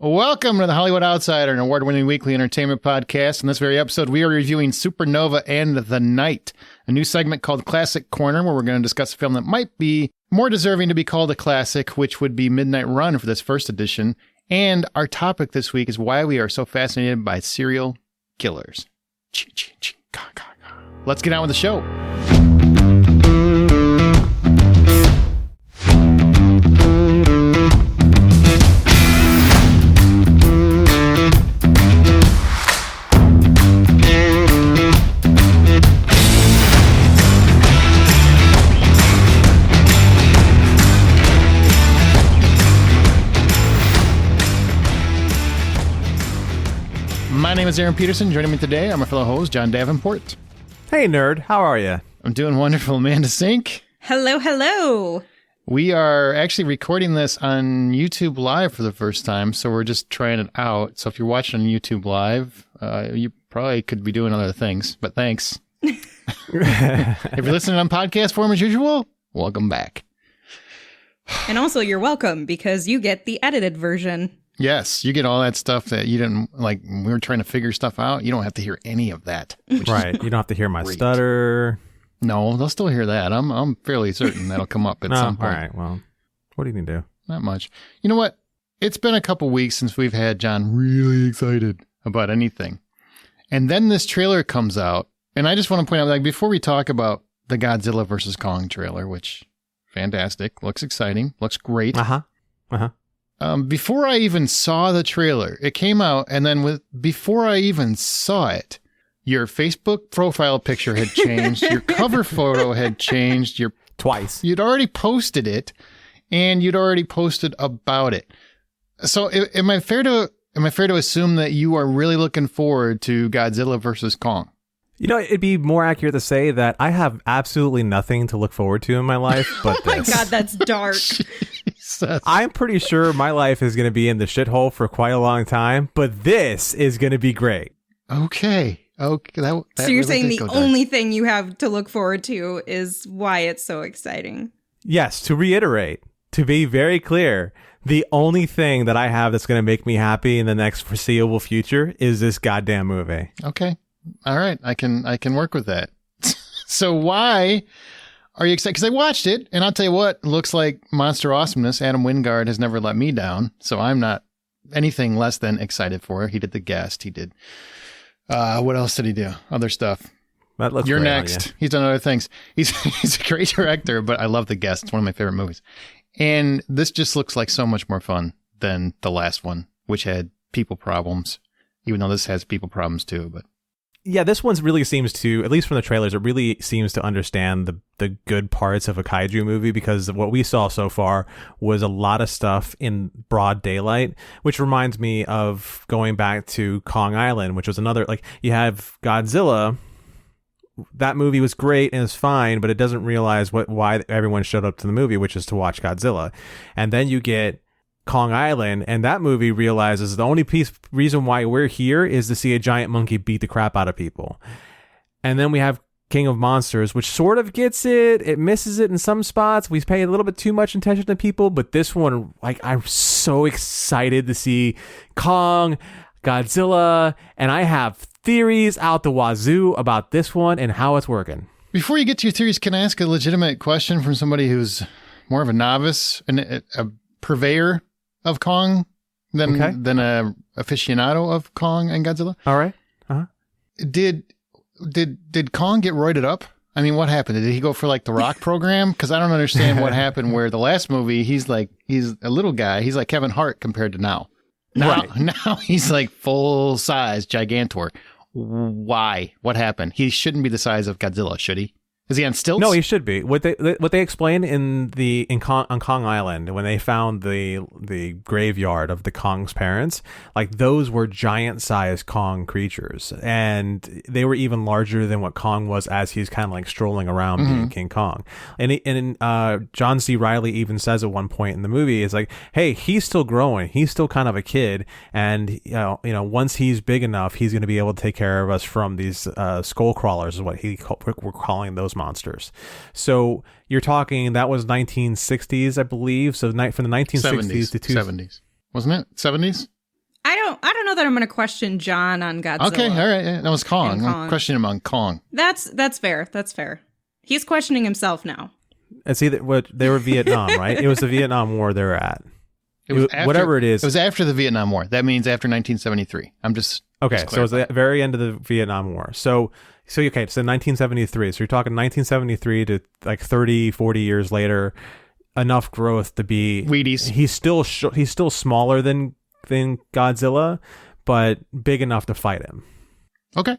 Welcome to the Hollywood Outsider, an award-winning weekly entertainment podcast. In this very episode, we are reviewing Supernova and The Night, a new segment called Classic Corner, where we're going to discuss a film that might be more deserving to be called a classic, which would be Midnight Run for this first edition. And our topic this week is why we are so fascinated by serial killers. Let's get on with the show. My name is Aaron Peterson. Joining me today are my fellow host, John Davenport. Hey, nerd. How are you? I'm doing wonderful, Amanda Sink. Hello, hello. We are actually recording this on YouTube Live for the first time, so we're just trying it out. So if you're watching on YouTube Live, you probably could be doing other things, but thanks. If you're listening on podcast form as usual, welcome back. And also, you're welcome because you get the edited version. Yes, you get all that stuff that you didn't, like, when we were trying to figure stuff out. You don't have to hear any of that. Right. You don't have to hear my stutter. No, they'll still hear that. I'm fairly certain that'll come up at some point. All right, well, what do you need to do? Not much. You know what? It's been a couple weeks since we've had John really excited about anything. And then this trailer comes out, and I just want to point out, like, before we talk about the Godzilla vs. Kong trailer, which, fantastic, looks exciting, looks great. Before I even saw the trailer, it came out, and then before I even saw it, your Facebook profile picture had changed, your cover photo had changed, Twice. You'd already posted it, and you'd already posted about it. So am I fair to assume that you are really looking forward to Godzilla vs. Kong? You know, it'd be more accurate to say that I have absolutely nothing to look forward to in my life but Oh my this. God, that's dark. I'm pretty sure my life is going to be in the shithole for quite a long time, but this is going to be great. Okay. That So you're really saying did the go dark. only thing you have to look forward to is why it's so exciting. Yes, to reiterate, to be very clear, the only thing that I have that's going to make me happy in the next foreseeable future is this goddamn movie. Okay. All right. I can work with that. So why are you excited? Because I watched it, and I'll tell you what, looks like monster awesomeness. Adam Wingard has never let me down, so I'm not anything less than excited for it. He did The Guest. He did, what else did he do? Other stuff. You're next. He's done other things. He's a great director, but I love The Guest. It's one of my favorite movies. And this just looks like so much more fun than the last one, which had people problems, even though this has people problems too, but. Yeah, this one really seems to, at least from the trailers, it really seems to understand the good parts of a kaiju movie, because what we saw so far was a lot of stuff in broad daylight, which reminds me of going back to Kong Island, which was another, like, you have Godzilla. That movie was great and it's fine, but it doesn't realize why everyone showed up to the movie, which is to watch Godzilla. And then you get Kong Island, and that movie realizes the only reason why we're here is to see a giant monkey beat the crap out of people. And then we have King of Monsters, which sort of gets it misses it in some spots. We pay a little bit too much attention to people, but this one, like, I'm so excited to see Kong, Godzilla, and I have theories out the wazoo about this one and how it's working. Before you get to your theories, can I ask a legitimate question from somebody who's more of a novice and a purveyor of Kong than a aficionado of Kong and Godzilla? All right. Did Kong get roided up? I mean, what happened? Did he go for like the Rock program? Because I don't understand what happened where the last movie, he's a little guy. He's like Kevin Hart compared to now. Now he's like full size Gigantor. Why? What happened? He shouldn't be the size of Godzilla, should he? Is he on stilts? No, he should be. What they explained on Kong Island, when they found the graveyard of the Kong's parents, like, those were giant-sized Kong creatures, and they were even larger than what Kong was as he's kind of like strolling around being King Kong. And John C. Reilly even says at one point in the movie, is like, hey, he's still growing, he's still kind of a kid, and you know, once he's big enough, he's going to be able to take care of us from these skull crawlers, is what we're calling those monsters. So you're talking, that was 1960s, I believe. So from the 1960s to 70s, wasn't it? 70s? I don't know that I'm going to question John on Godzilla. Okay, all right. Yeah, that was Kong. And Kong. I'm questioning him on Kong. That's fair. That's fair. He's questioning himself now. It's either what they were Vietnam, right? It was the Vietnam War they were at. It was after, whatever it is. It was after the Vietnam War. That means after 1973. I'm just okay. Just So it was the very end of the Vietnam War. So 1973. So you're talking 1973 to like 30, 40 years later. Enough growth to be Wheaties. He's still smaller than Godzilla, but big enough to fight him. Okay.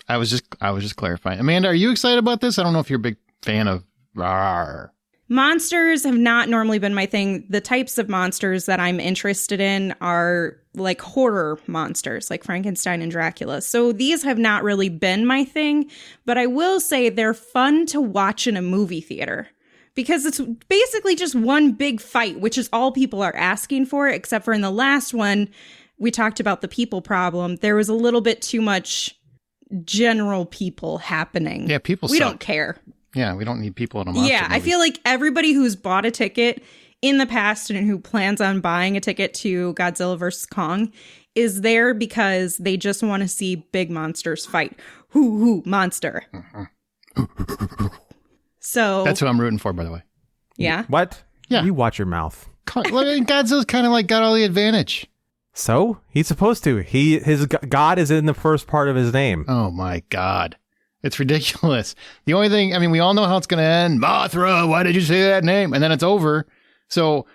I was just clarifying. Amanda, are you excited about this? I don't know if you're a big fan of rawr. Monsters have not normally been my thing. The types of monsters that I'm interested in are like horror monsters, like Frankenstein and Dracula. So these have not really been my thing, but I will say they're fun to watch in a movie theater because it's basically just one big fight, which is all people are asking for, except for in the last one, we talked about the people problem. There was a little bit too much general people happening. Yeah, people We suck. don't care. Yeah, we don't need people in a monster Yeah, I movie. feel like everybody who's bought a ticket in the past and who plans on buying a ticket to Godzilla vs. Kong is there because they just want to see big monsters fight. Hoo, monster. So That's who I'm rooting for, by the way. yeah. What? Yeah. You watch your mouth. Godzilla's kind of like got all the advantage. So he's supposed to. His God is in the first part of his name. Oh my God. It's ridiculous. The only thing, I mean, we all know how it's going to end. Mothra, why did you say that name? And then it's over. So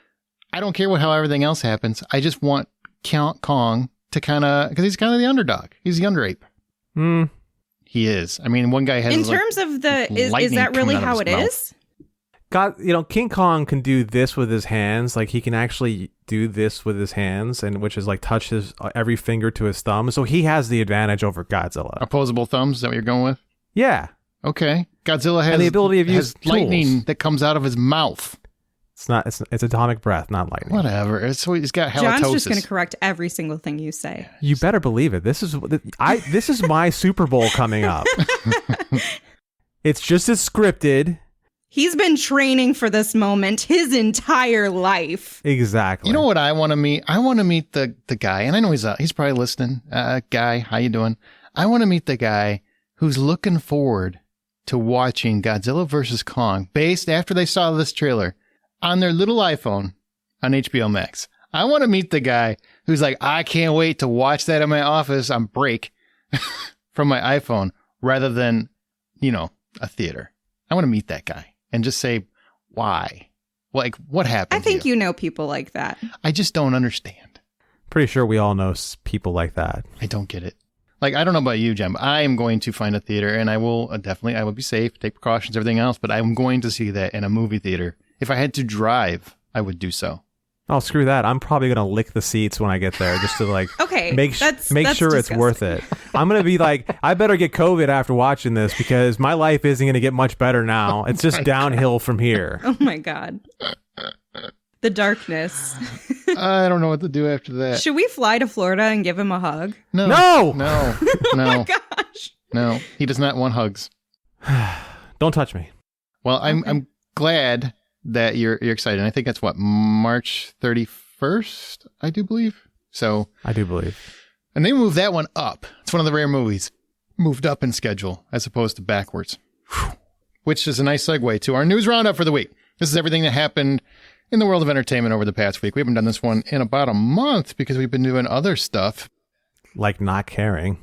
I don't care how everything else happens. I just want Kong to kind of, because he's kind of the underdog. He's the under ape. He is. I mean, one guy has In terms of the, is that really how it is? God, King Kong can do this with his hands. Like he can actually do this with his hands, and which is like touch his every finger to his thumb. So he has the advantage over Godzilla. Opposable thumbs. Is that what you're going with? Yeah. Okay. Godzilla has And the ability of has use lightning tools. that comes out of his mouth. It's atomic breath, not lightning. Whatever. So he's got halitosis. John's just going to correct every single thing you say. You better believe it. This is my Super Bowl coming up. It's just as scripted. He's been training for this moment his entire life. Exactly. You know what I want to meet? I want to meet the guy, and I know he's probably listening. Guy, how you doing? I want to meet the guy who's looking forward to watching Godzilla vs. Kong based after they saw this trailer on their little iPhone on HBO Max. I want to meet the guy who's like, I can't wait to watch that in my office on break from my iPhone rather than, a theater. I want to meet that guy and just say, why? Like, what happened? I think you know people like that. I just don't understand. Pretty sure we all know people like that. I don't get it. Like, I don't know about you, Jem. I am going to find a theater, and I will I will be safe, take precautions, everything else, but I'm going to see that in a movie theater. If I had to drive, I would do so. Oh, screw that. I'm probably going to lick the seats when I get there just to okay, make sure disgusting. it's worth it. I'm going to be like, I better get COVID after watching this because my life isn't going to get much better now. It's just downhill from here. Oh my God. The darkness. I don't know what to do after that. Should we fly to Florida and give him a hug? No! Oh my gosh. No, he does not want hugs. Don't touch me. Well, I'm glad that you're excited. I think that's March 31st, I do believe. So I do believe. And they moved that one up. It's one of the rare movies moved up in schedule as opposed to backwards. Whew. Which is a nice segue to our news roundup for the week. This is everything that happened in the world of entertainment over the past week. We haven't done this one in about a month because we've been doing other stuff. Like not caring.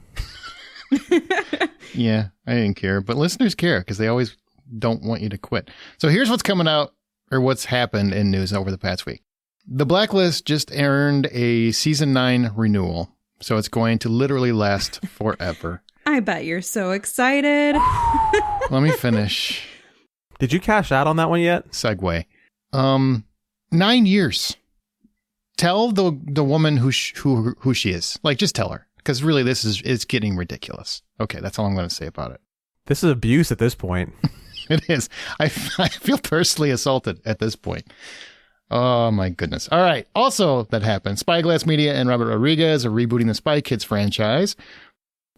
Yeah, I didn't care. But listeners care because they always don't want you to quit. So here's what's coming out or what's happened in news over the past week. The Blacklist just earned a season 9 renewal. So it's going to literally last forever. I bet you're so excited. Let me finish. Did you cash out on that one yet? Segue. 9 years. Tell the woman who she is. Like, just tell her. Because really, it's getting ridiculous. Okay, that's all I'm going to say about it. This is abuse at this point. It is. I feel personally assaulted at this point. Oh, my goodness. All right. Also, that happened. Spyglass Media and Robert Rodriguez are rebooting the Spy Kids franchise.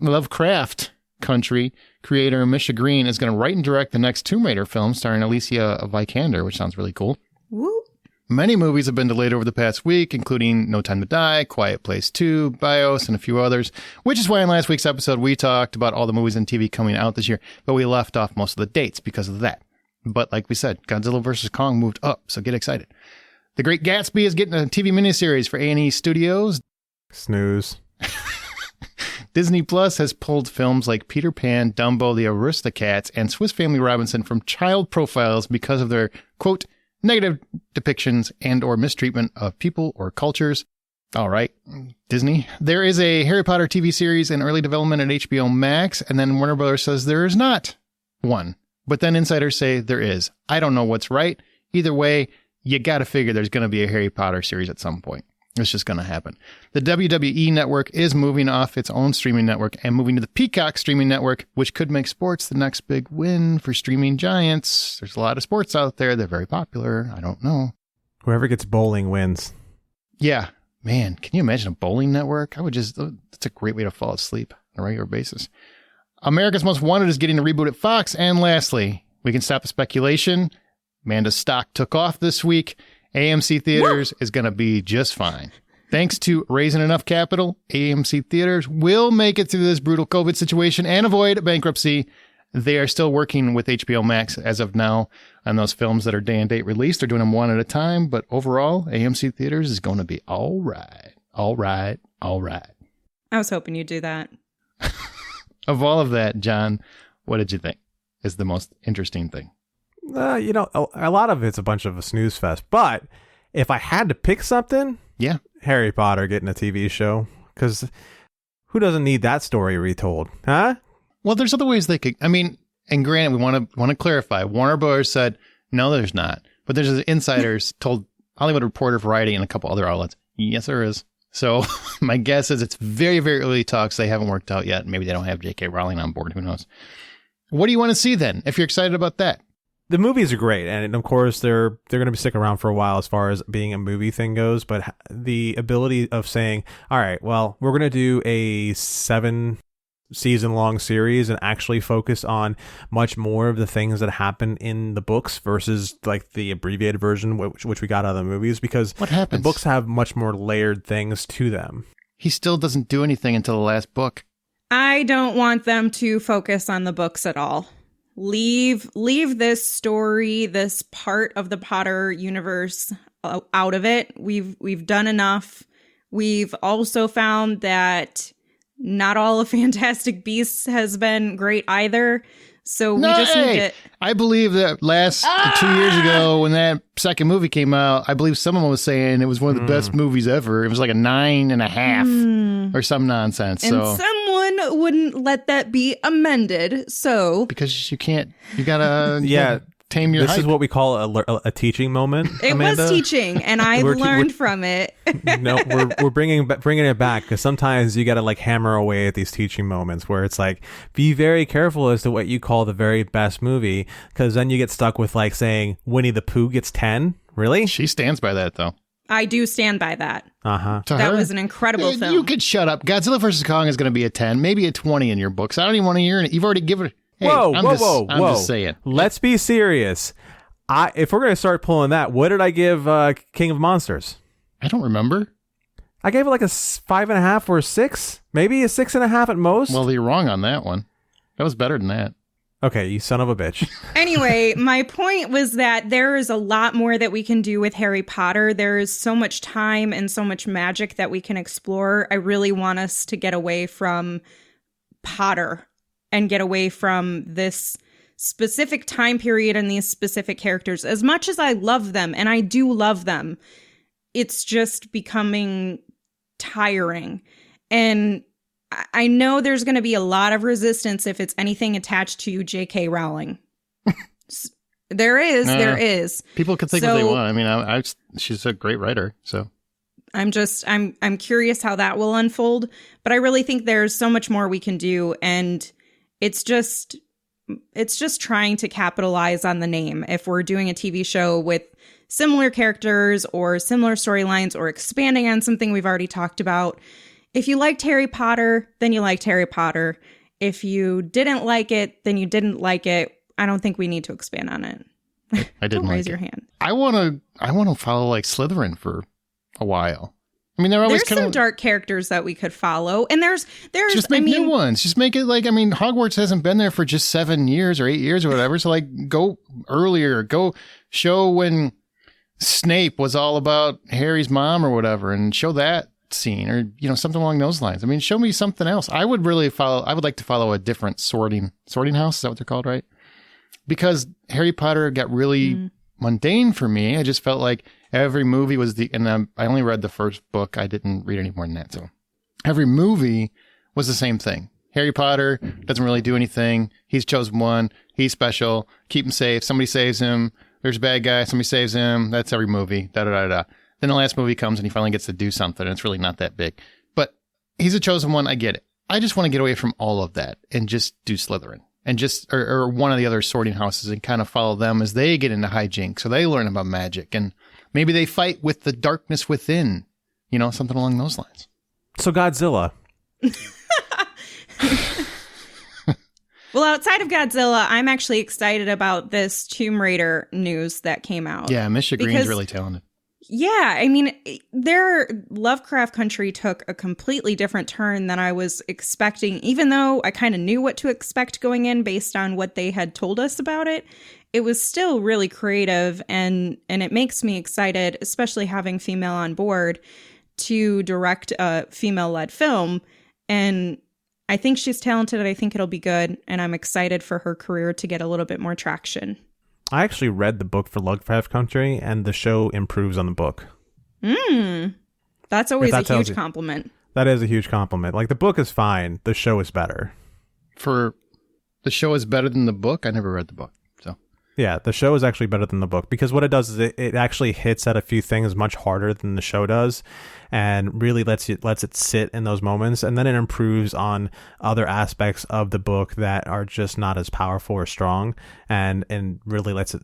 Lovecraft Country creator Misha Green is going to write and direct the next Tomb Raider film starring Alicia Vikander, which sounds really cool. Woo. Many movies have been delayed over the past week, including No Time to Die, Quiet Place 2, BIOS, and a few others, which is why in last week's episode we talked about all the movies and TV coming out this year, but we left off most of the dates because of that. But like we said, Godzilla vs. Kong moved up, so get excited. The Great Gatsby is getting a TV miniseries for A&E Studios. Snooze. Disney Plus has pulled films like Peter Pan, Dumbo, The Aristocats, and Swiss Family Robinson from child profiles because of their, quote, negative depictions and or mistreatment of people or cultures. All right, Disney. There is a Harry Potter TV series in early development at HBO Max, and then Warner Brothers says there is not one. But then insiders say there is. I don't know what's right. Either way, you got to figure there's going to be a Harry Potter series at some point. It's just going to happen. The WWE network is moving off its own streaming network and moving to the Peacock streaming network, which could make sports the next big win for streaming giants. There's a lot of sports out there. They're very popular. I don't know. Whoever gets bowling wins. Yeah. Man, can you imagine a bowling network? That's a great way to fall asleep on a regular basis. America's Most Wanted is getting a reboot at Fox. And lastly, we can stop the speculation. Amanda's stock took off this week. AMC Theaters is going to be just fine. Thanks to raising enough capital, AMC Theaters will make it through this brutal COVID situation and avoid bankruptcy. They are still working with HBO Max as of now on those films that are day and date released. They're doing them one at a time, but overall, AMC Theaters is going to be all right. All right. All right. I was hoping you'd do that. Of all of that, John, what did you think is the most interesting thing? A lot of it's a bunch of a snooze fest. But if I had to pick something, yeah, Harry Potter getting a TV show. Because who doesn't need that story retold? Huh? Well, there's other ways they could. I mean, and granted, we want to clarify. Warner Bros. Said, no, there's not. But there's insiders told Hollywood Reporter, Variety, and a couple other outlets. Yes, there is. So my guess is it's very, very early talks. They haven't worked out yet. Maybe they don't have J.K. Rowling on board. Who knows? What do you want to see then, if you're excited about that? The movies are great, and of course they're going to be sticking around for a while as far as being a movie thing goes. But the ability of saying, "All right, well, we're going to do a 7-season-long series and actually focus on much more of the things that happen in the books versus like the abbreviated version, which we got out of the movies, because what happens? The books have much more layered things to them." He still doesn't do anything until the last book. I don't want them to focus on the books at all. Leave this story, this part of the Potter universe out of it. We've done enough. We've also found that not all of Fantastic Beasts has been great either. So we just need to... I believe that last 2 years ago when that second movie came out, I believe someone was saying it was one of the best movies ever. It was like a 9.5 or some nonsense. And someone wouldn't let that be amended. So because you can't, you gotta tame your This hype. is what we call a teaching moment, It Amanda. was teaching, and I've learned from it. No, we're bringing it back, because sometimes you got to like hammer away at these teaching moments where it's like, be very careful as to what you call the very best movie, because then you get stuck with like saying Winnie the Pooh gets 10. Really? She stands by that though. I do stand by that. Uh-huh. That was an incredible film. You could shut up. Godzilla vs. Kong is going to be a 10, maybe a 20 in your books. I don't even want to hear it. You've already given it. Hey, whoa. I'm just saying. Let's be serious. If we're going to start pulling that, what did I give King of Monsters? I don't remember. I gave it like a 5.5 or a 6, maybe a 6.5 at most. Well, you're wrong on that one. That was better than that. Okay, you son of a bitch. Anyway, my point was that there is a lot more that we can do with Harry Potter. There is so much time and so much magic that we can explore. I really want us to get away from Potter and get away from this specific time period and these specific characters. As much as I love them, and I do love them, it's just becoming tiring. And I know there's going to be a lot of resistance if it's anything attached to J.K. Rowling. There is. People can think what they want. I mean, she's a great writer, so. I'm curious how that will unfold, but I really think there's so much more we can do, and it's just trying to capitalize on the name. If we're doing a TV show with similar characters or similar storylines or expanding on something we've already talked about, if you liked Harry Potter, then you liked Harry Potter. If you didn't like it, then you didn't like it. I don't think we need to expand on it. I didn't Don't like raise it. your hand. I want to follow like Slytherin for a while. I mean, they're always There's kind some of dark characters that we could follow, and there's just make I mean, new ones. Just make it like, I mean, Hogwarts hasn't been there for just 7 years or 8 years or whatever. So like, go earlier, go show when Snape was all about Harry's mom or whatever, and show that scene, or something along those lines. I mean, show me something else. I would like to follow a different sorting house. Is that what they're called, right? Because Harry Potter got really mundane for me. I just felt like every movie was I only read the first book. I didn't read any more than that. So every movie was the same thing. Harry Potter doesn't really do anything. He's chosen one. He's special. Keep him safe. Somebody saves him. There's a bad guy. Somebody saves him. That's every movie. Da da da da. Then the last movie comes and he finally gets to do something. And it's really not that big. But he's a chosen one. I get it. I just want to get away from all of that and just do Slytherin. And just, or one of the other sorting houses, and kind of follow them as they get into hijinks. So they learn about magic, and maybe they fight with the darkness within, something along those lines. So Godzilla. Well, outside of Godzilla, I'm actually excited about this Tomb Raider news that came out. Yeah, Misha Green's really talented. Yeah, I mean, their Lovecraft Country took a completely different turn than I was expecting, even though I kind of knew what to expect going in based on what they had told us about it. It was still really creative, and it makes me excited, especially having female on board, to direct a female-led film. And I think she's talented, I think it'll be good, and I'm excited for her career to get a little bit more traction. I actually read the book for Lovecraft Country, and the show improves on the book. That's always a huge compliment. That is a huge compliment. Like, the book is fine. The show is better. For the show is better than the book? I never read the book. So yeah, the show is actually better than the book, because what it does is it actually hits at a few things much harder than the show does, and really lets it sit in those moments, and then it improves on other aspects of the book that are just not as powerful or strong, and really lets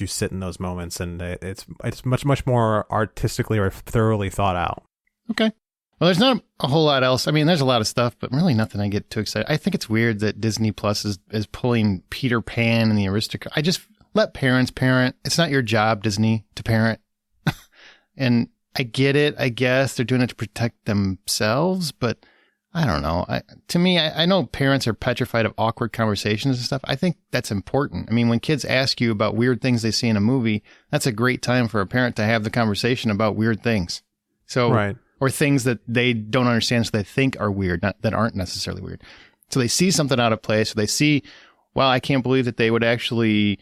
you sit in those moments, and it's much more artistically or thoroughly thought out. Okay. Well, there's not a whole lot else. I mean, there's a lot of stuff, but really nothing I get too excited. I think it's weird that Disney Plus is pulling Peter Pan and the Aristocrat. I just let parents parent. It's not your job, Disney, to parent. And I get it. I guess they're doing it to protect themselves, but I don't know. To me, I know parents are petrified of awkward conversations and stuff. I think that's important. I mean, when kids ask you about weird things they see in a movie, that's a great time for a parent to have the conversation about weird things. So, right. Or things that they don't understand, so they think are weird, that aren't necessarily weird. So they see something out of place. So they see, wow, I can't believe that they would actually,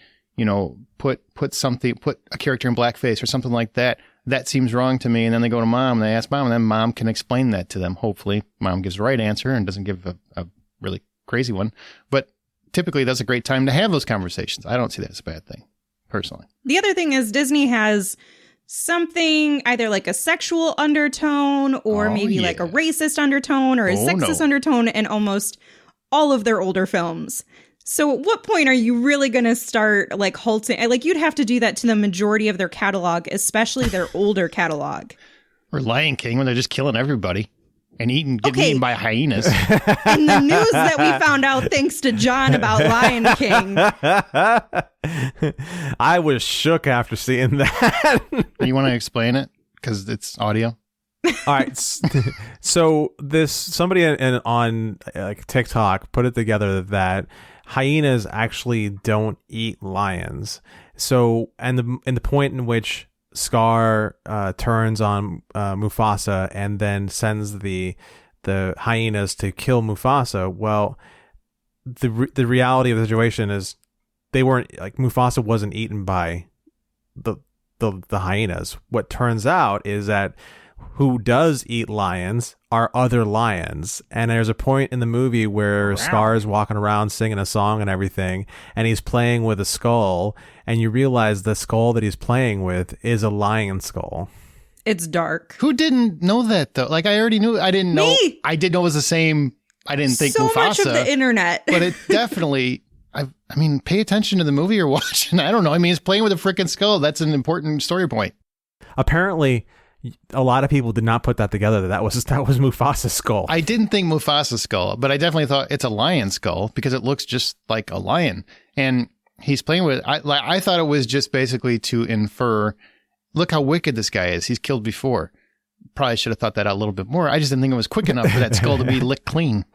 put a character in blackface or something like that. That seems wrong to me. And then they go to mom and they ask mom, and then mom can explain that to them. Hopefully mom gives the right answer and doesn't give a really crazy one. But typically that's a great time to have those conversations. I don't see that as a bad thing, personally. The other thing is Disney has something either like a sexual undertone or maybe like a racist undertone or a sexist undertone in almost all of their older films. So at what point are you really going to start like halting? Like, you'd have to do that to the majority of their catalog, especially their older catalog. Or Lion King, when they're just killing everybody and getting eaten by hyenas. In the news that we found out thanks to John about Lion King. I was shook after seeing that. You want to explain it? Because it's audio. All right. So somebody on like TikTok put it together that hyenas actually don't eat lions. So, and the point in which Scar turns on Mufasa and then sends the hyenas to kill Mufasa. Well, the reality of the situation is Mufasa wasn't eaten by the hyenas. What turns out is that who does eat lions are other lions. And there's a point in the movie where Scar is walking around singing a song and everything, and he's playing with a skull, and you realize the skull that he's playing with is a lion skull. It's dark. Who didn't know that, though? Like, I already knew. I didn't know. Me! I did know it was the same. I didn't think so Mufasa. So much of the internet. But it definitely... I mean, pay attention to the movie you're watching. I don't know. I mean, he's playing with a freaking skull. That's an important story point. Apparently, a lot of people did not put that together. That was Mufasa's skull. I didn't think Mufasa's skull, but I definitely thought it's a lion skull because it looks just like a lion. And he's playing with. I thought it was just basically to infer, look how wicked this guy is. He's killed before. Probably should have thought that out a little bit more. I just didn't think it was quick enough for that skull to be licked clean.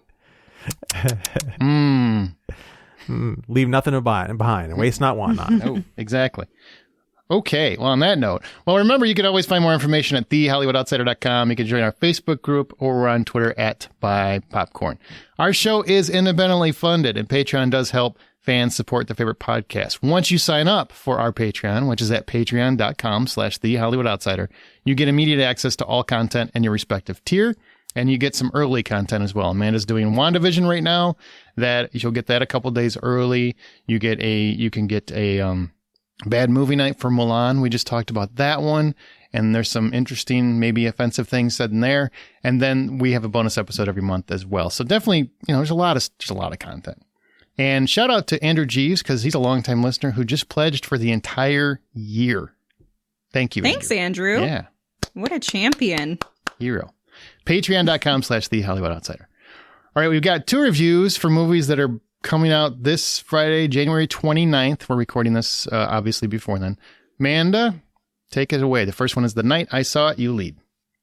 Leave nothing behind and waste not, want not. Oh, exactly. Okay, well, on that note, remember, you can always find more information at thehollywoodoutsider.com. You can join our Facebook group, or we're on Twitter at @BuyPopcorn. Our show is independently funded, and Patreon does help fans support their favorite podcast. Once you sign up for our Patreon, which is at patreon.com/thehollywoodutsider, you get immediate access to all content in your respective tier, and you get some early content as well. Amanda's doing WandaVision right now. That you'll get that a couple days early. You can get a Bad Movie Night for Mulan. We just talked about that one. And there's some interesting, maybe offensive things said in there. And then we have a bonus episode every month as well. So definitely, there's a lot of content. And shout out to Andrew Jeeves, because he's a longtime listener who just pledged for the entire year. Thank you. Thanks, Andrew. Yeah. What a champion. Hero. Patreon.com/thehollywoodutsider. All right, we've got 2 reviews for movies that are coming out this Friday, January 29th. We're recording this, obviously, before then. Amanda, take it away. The first one is The Night I Saw It, you lead.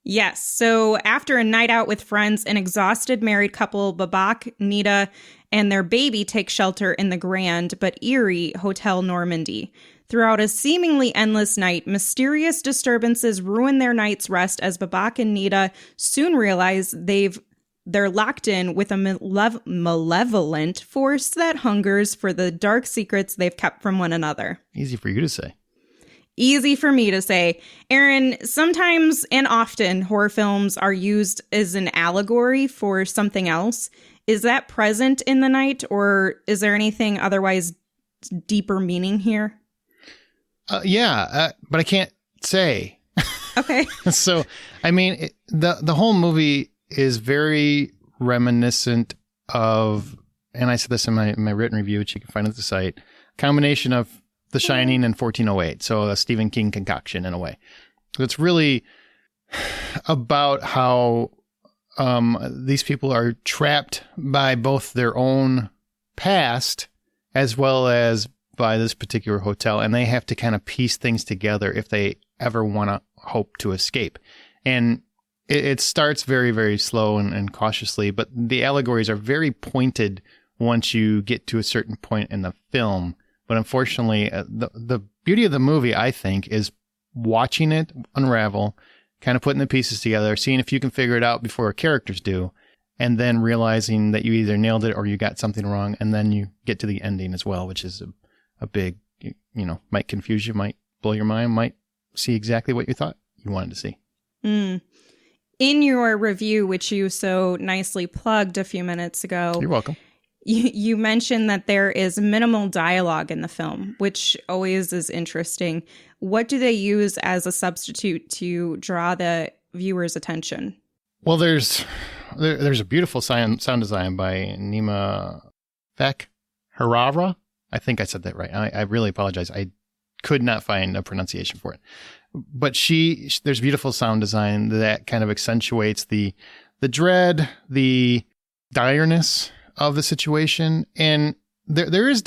Yes. So after a night out with friends, an exhausted married couple, Babak, Nita, and their baby take shelter in the grand but eerie Hotel Normandy. Throughout a seemingly endless night, mysterious disturbances ruin their night's rest as Babak and Nita soon realize they're locked in with a malevolent force that hungers for the dark secrets they've kept from one another. Easy for you to say. Easy for me to say. Aaron, sometimes and often horror films are used as an allegory for something else. Is that present in The Night, or is there anything otherwise deeper meaning here? Yeah, but I can't say. Okay. So, I mean, the whole movie is very reminiscent of, and I said this in my written review, which you can find at the site, combination of The Shining and 1408. So a Stephen King concoction in a way. It's really about how these people are trapped by both their own past as well as by this particular hotel, and they have to kind of piece things together if they ever want to hope to escape. And it starts very, very slow and cautiously, but the allegories are very pointed once you get to a certain point in the film. But unfortunately, the beauty of the movie, I think, is watching it unravel, kind of putting the pieces together, seeing if you can figure it out before our characters do, and then realizing that you either nailed it or you got something wrong, and then you get to the ending as well, which is a big, might confuse you, might blow your mind, might see exactly what you thought you wanted to see. In your review, which you so nicely plugged a few minutes ago. You're welcome. You mentioned that there is minimal dialogue in the film, which always is interesting. What do they use as a substitute to draw the viewer's attention? Well, there's a beautiful sound design by Nima Harara. I think I said that right. I really apologize. I could not find a pronunciation for it. But there's beautiful sound design that kind of accentuates the dread, the direness of the situation. And there's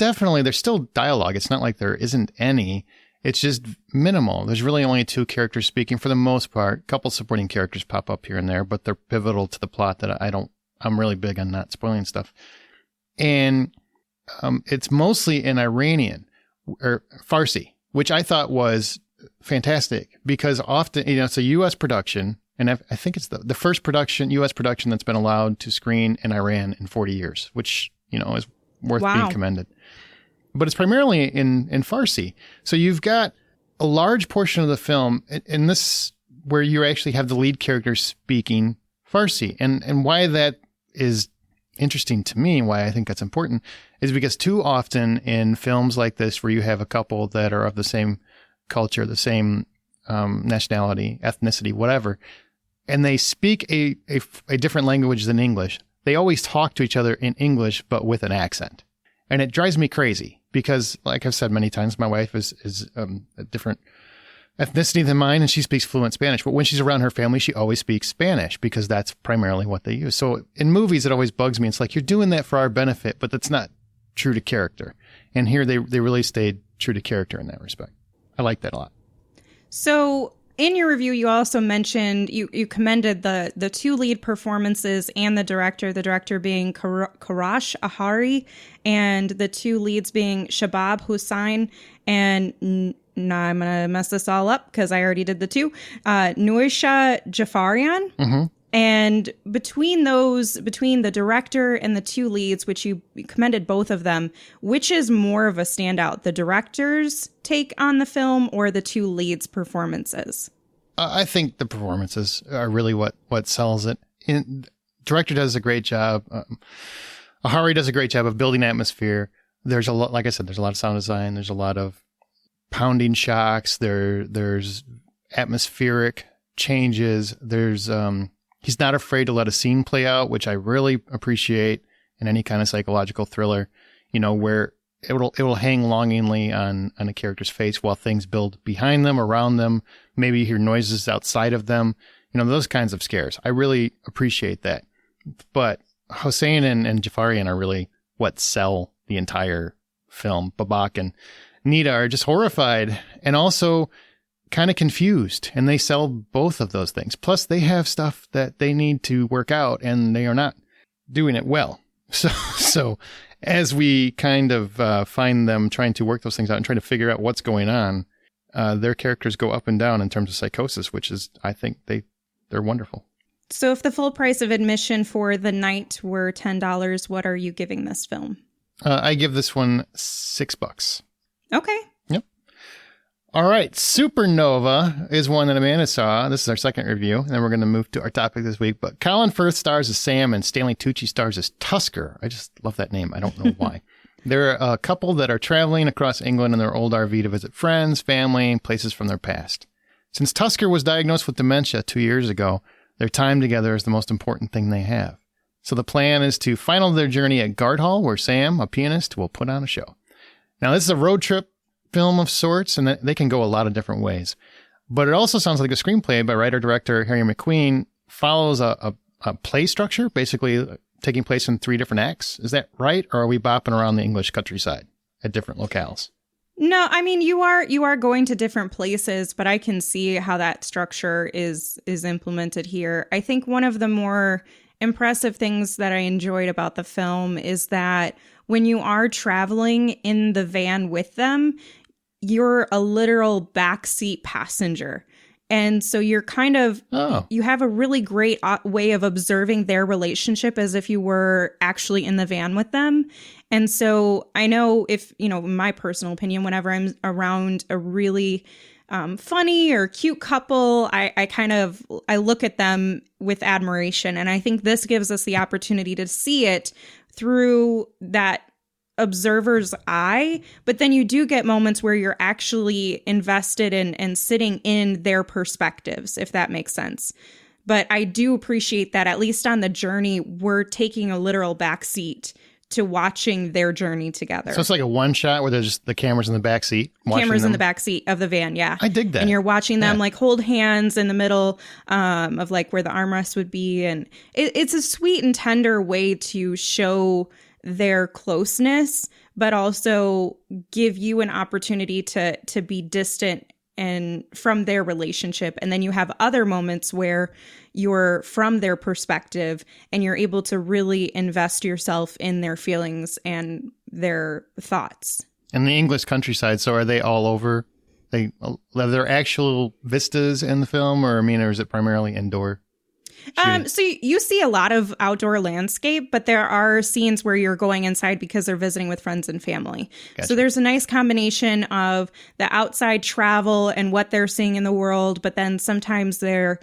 still dialogue. It's not like there isn't any. It's just minimal. There's really only 2 characters speaking for the most part. A couple supporting characters pop up here and there, but they're pivotal to the plot that I'm really big on not spoiling stuff. And it's mostly in Iranian or Farsi, which I thought was fantastic because often, it's a U.S. production, and I think it's the first U.S. production that's been allowed to screen in Iran in 40 years, which, is worth being commended. But it's primarily in Farsi. So you've got a large portion of the film in this where you actually have the lead character speaking Farsi. And why that is interesting to me, why I think that's important, is because too often in films like this where you have a couple that are of the same culture, the same nationality, ethnicity, whatever, and they speak a different language than English, they always talk to each other in English but with an accent. And it drives me crazy because, like I've said many times, my wife is a different ethnicity than mine, and she speaks fluent Spanish. But when she's around her family, she always speaks Spanish because that's primarily what they use. So in movies, it always bugs me. It's like, you're doing that for our benefit, but that's not true to character. And here they really stayed true to character in that respect. I like that a lot. So in your review, you also mentioned, you commended the two lead performances and the director being Karash Ahari, and the two leads being Shabab Hussain and, now I'm going to mess this all up because I already did the two, Nuisha Jafarian. Mm-hmm. And between the director and the two leads, which you commended both of them, which is more of a standout, the director's take on the film or the two leads' performances? I think the performances are really what sells it. Director does a great job. Ahari does a great job of building atmosphere. There's a lot, like I said, there's a lot of sound design. There's a lot of pounding shocks. There's atmospheric changes. There's he's not afraid to let a scene play out, which I really appreciate in any kind of psychological thriller, where it will hang longingly on a character's face while things build behind them, around them. Maybe you hear noises outside of them, those kinds of scares. I really appreciate that. But Hossein and Jafarian are really what sell the entire film. Babak and Nita are just horrified and also kind of confused, and they sell both of those things. Plus, they have stuff that they need to work out, and they are not doing it well. So as we kind of find them trying to work those things out and trying to figure out what's going on, their characters go up and down in terms of psychosis, which is, I think, they're wonderful. So if the full price of admission for the night were $10, what are you giving this film? I give this one $6. Okay. Yep. All right. Supernova is one that Amanda saw. This is our second review. And then we're going to move to our topic this week. But Colin Firth stars as Sam and Stanley Tucci stars as Tusker. I just love that name. I don't know why. They're a couple that are traveling across England in their old RV to visit friends, family, and places from their past. Since Tusker was diagnosed with dementia 2 years ago, their time together is the most important thing they have. So the plan is to final their journey at Guardhall, where Sam, a pianist, will put on a show. Now, this is a road trip film of sorts, and they can go a lot of different ways. But it also sounds like a screenplay by writer-director Harry McQueen follows a play structure, basically taking place in 3 different acts. Is that right? Or are we bopping around the English countryside at different locales? No, I mean, you are going to different places, but I can see how that structure is implemented here. I think one of the more impressive things that I enjoyed about the film is that when you are traveling in the van with them, you're a literal backseat passenger. And so you're kind of, you have a really great way of observing their relationship as if you were actually in the van with them. And so I know if, in my personal opinion, whenever I'm around a really funny or cute couple, I look at them with admiration. And I think this gives us the opportunity to see it through that observer's eye, but then you do get moments where you're actually invested in and sitting in their perspectives, if that makes sense. But I do appreciate that at least on the journey, we're taking a literal backseat to watching their journey together. So it's like a one shot where there's just the cameras in the back seat. Cameras in the back seat of the van, yeah. I dig that. And you're watching them like hold hands in the middle of like where the armrest would be. And it's a sweet and tender way to show their closeness, but also give you an opportunity to be distant and from their relationship. And then you have other moments where you're from their perspective and you're able to really invest yourself in their feelings and their thoughts. And the English countryside, so are they all over? Are there actual vistas in the film, or is it primarily indoor? So you see a lot of outdoor landscape, but there are scenes where you're going inside because they're visiting with friends and family. Gotcha. So there's a nice combination of the outside travel and what they're seeing in the world, but then sometimes they're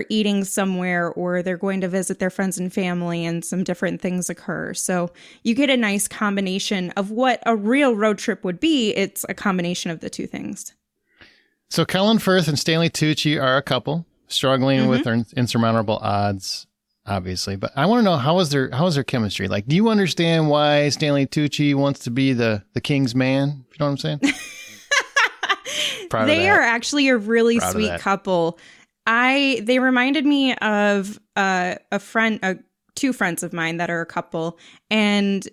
eating somewhere or they're going to visit their friends and family and some different things occur. So you get a nice combination of what a real road trip would be. It's a combination of the two things. So Colin Firth and Stanley Tucci are a couple struggling with their insurmountable odds, obviously. But I want to know, how is their chemistry? Like, do you understand why Stanley Tucci wants to be the king's man? You know what I'm saying? They are actually a really sweet couple. They reminded me of two friends of mine that are a couple, and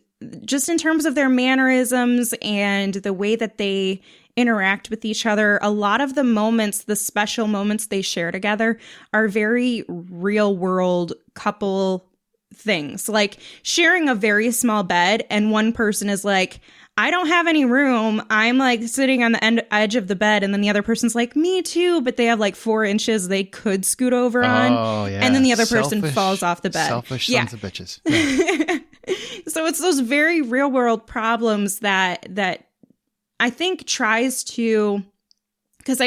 just in terms of their mannerisms and the way that they interact with each other, a lot of the moments, the special moments they share together are very real world couple things, like sharing a very small bed and one person is like, I don't have any room. I'm like sitting on the edge of the bed. And then the other person's like, me too. But they have like 4 inches they could scoot over on. Oh, yeah. And then the other person falls off the bed. Selfish sons of bitches. Yeah. So it's those very real world problems that I think tries to, because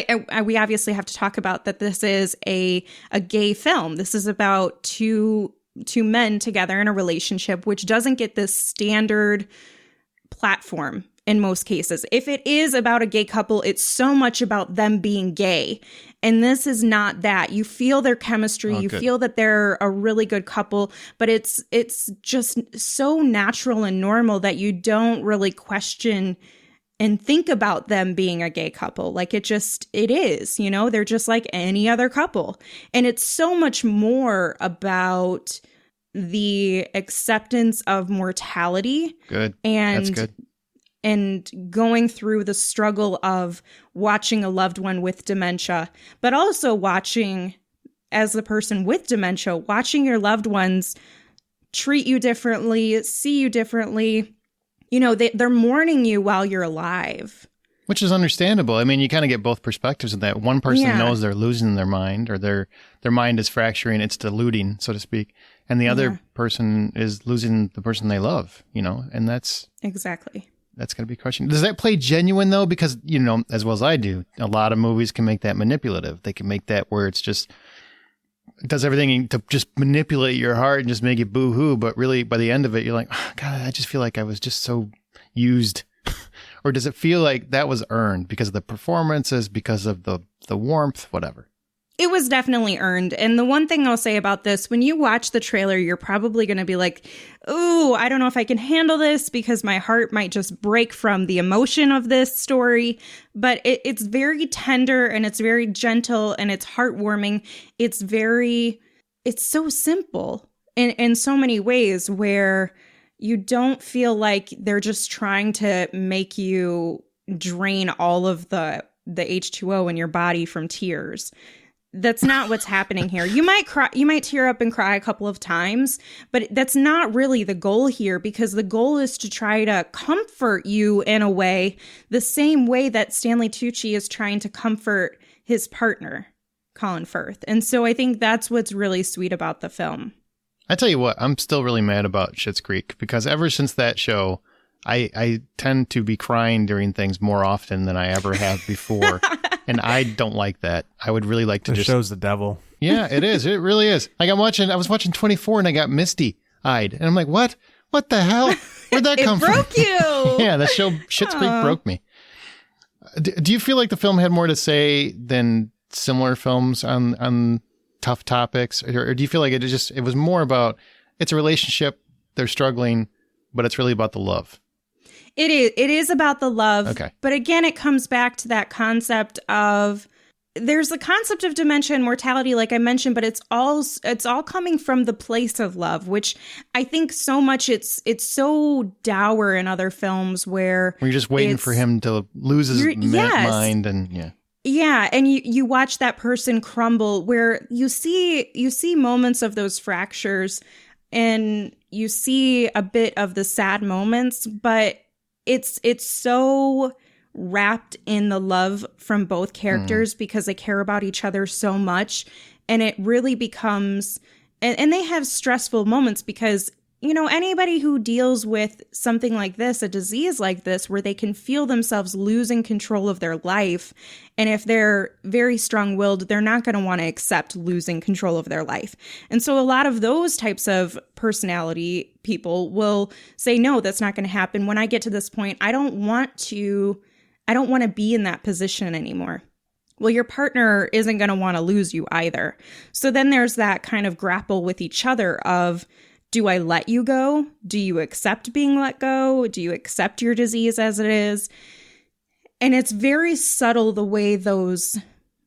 we obviously have to talk about that this is a gay film. This is about two men together in a relationship, which doesn't get this standard platform in most cases. If it is about a gay couple, it's so much about them being gay. And this is not that. You feel their chemistry, you feel that they're a really good couple, but it's just so natural and normal that you don't really question and think about them being a gay couple. Like it is, you know, they're just like any other couple. And it's so much more about the acceptance of mortality. Good. And, that's good. And going through the struggle of watching a loved one with dementia, but also watching, as the person with dementia, watching your loved ones treat you differently, see you differently. You know, they're mourning you while you're alive. Which is understandable. I mean, you kind of get both perspectives of that. One person knows they're losing their mind, or their mind is fracturing, it's diluting, so to speak. And the other person is losing the person they love, you know, and that's exactly. That's going to be a question. Does that play genuine, though? Because, you know, as well as I do, a lot of movies can make that manipulative. They can make that where it's just, it does everything to just manipulate your heart and just make you boo-hoo. But really, by the end of it, you're like, oh, God, I just feel like I was just so used. Or does it feel like that was earned because of the performances, because of the warmth, whatever? It was definitely earned. And the one thing I'll say about this, when you watch the trailer, you're probably going to be like, ooh, I don't know if I can handle this because my heart might just break from the emotion of this story. But it's very tender and it's very gentle and it's heartwarming. It's so simple in so many ways where you don't feel like they're just trying to make you drain all of the H2O in your body from tears. That's not what's happening here. You might cry, you might tear up and cry a couple of times, but that's not really the goal here, because the goal is to try to comfort you in a way, the same way that Stanley Tucci is trying to comfort his partner, Colin Firth. And so I think that's what's really sweet about the film. I tell you what, I'm still really mad about Schitt's Creek, because ever since that show, I tend to be crying during things more often than I ever have before. And I don't like that. I would really like to just... show's the devil. Yeah, it is. It really is. Like I was watching 24 and I got misty-eyed. And I'm like, what? What the hell? Where'd that come from? It broke you! Yeah, the show Schitt's Creek broke me. Do you feel like the film had more to say than similar films on tough topics? Or do you feel like it was more about, it's a relationship, they're struggling, but it's really about the love? It is about the love. Okay. But again, it comes back to that concept of, there's the concept of dementia and mortality, like I mentioned, but it's all coming from the place of love, which I think so much it's so dour in other films where you're just waiting for him to lose his mind, and yeah. Yeah, and you watch that person crumble, where you see moments of those fractures and you see a bit of the sad moments, but it's so wrapped in the love from both characters because they care about each other so much. And it really becomes, and they have stressful moments because, you know, anybody who deals with something like this, a disease like this, where they can feel themselves losing control of their life. And if they're very strong-willed, they're not going to want to accept losing control of their life. And so a lot of those types of personality people will say, no, that's not going to happen. When I get to this point, I don't want to be in that position anymore. Well, your partner isn't going to want to lose you either. So then there's that kind of grapple with each other of, do I let you go? Do you accept being let go? Do you accept your disease as it is? And it's very subtle the way those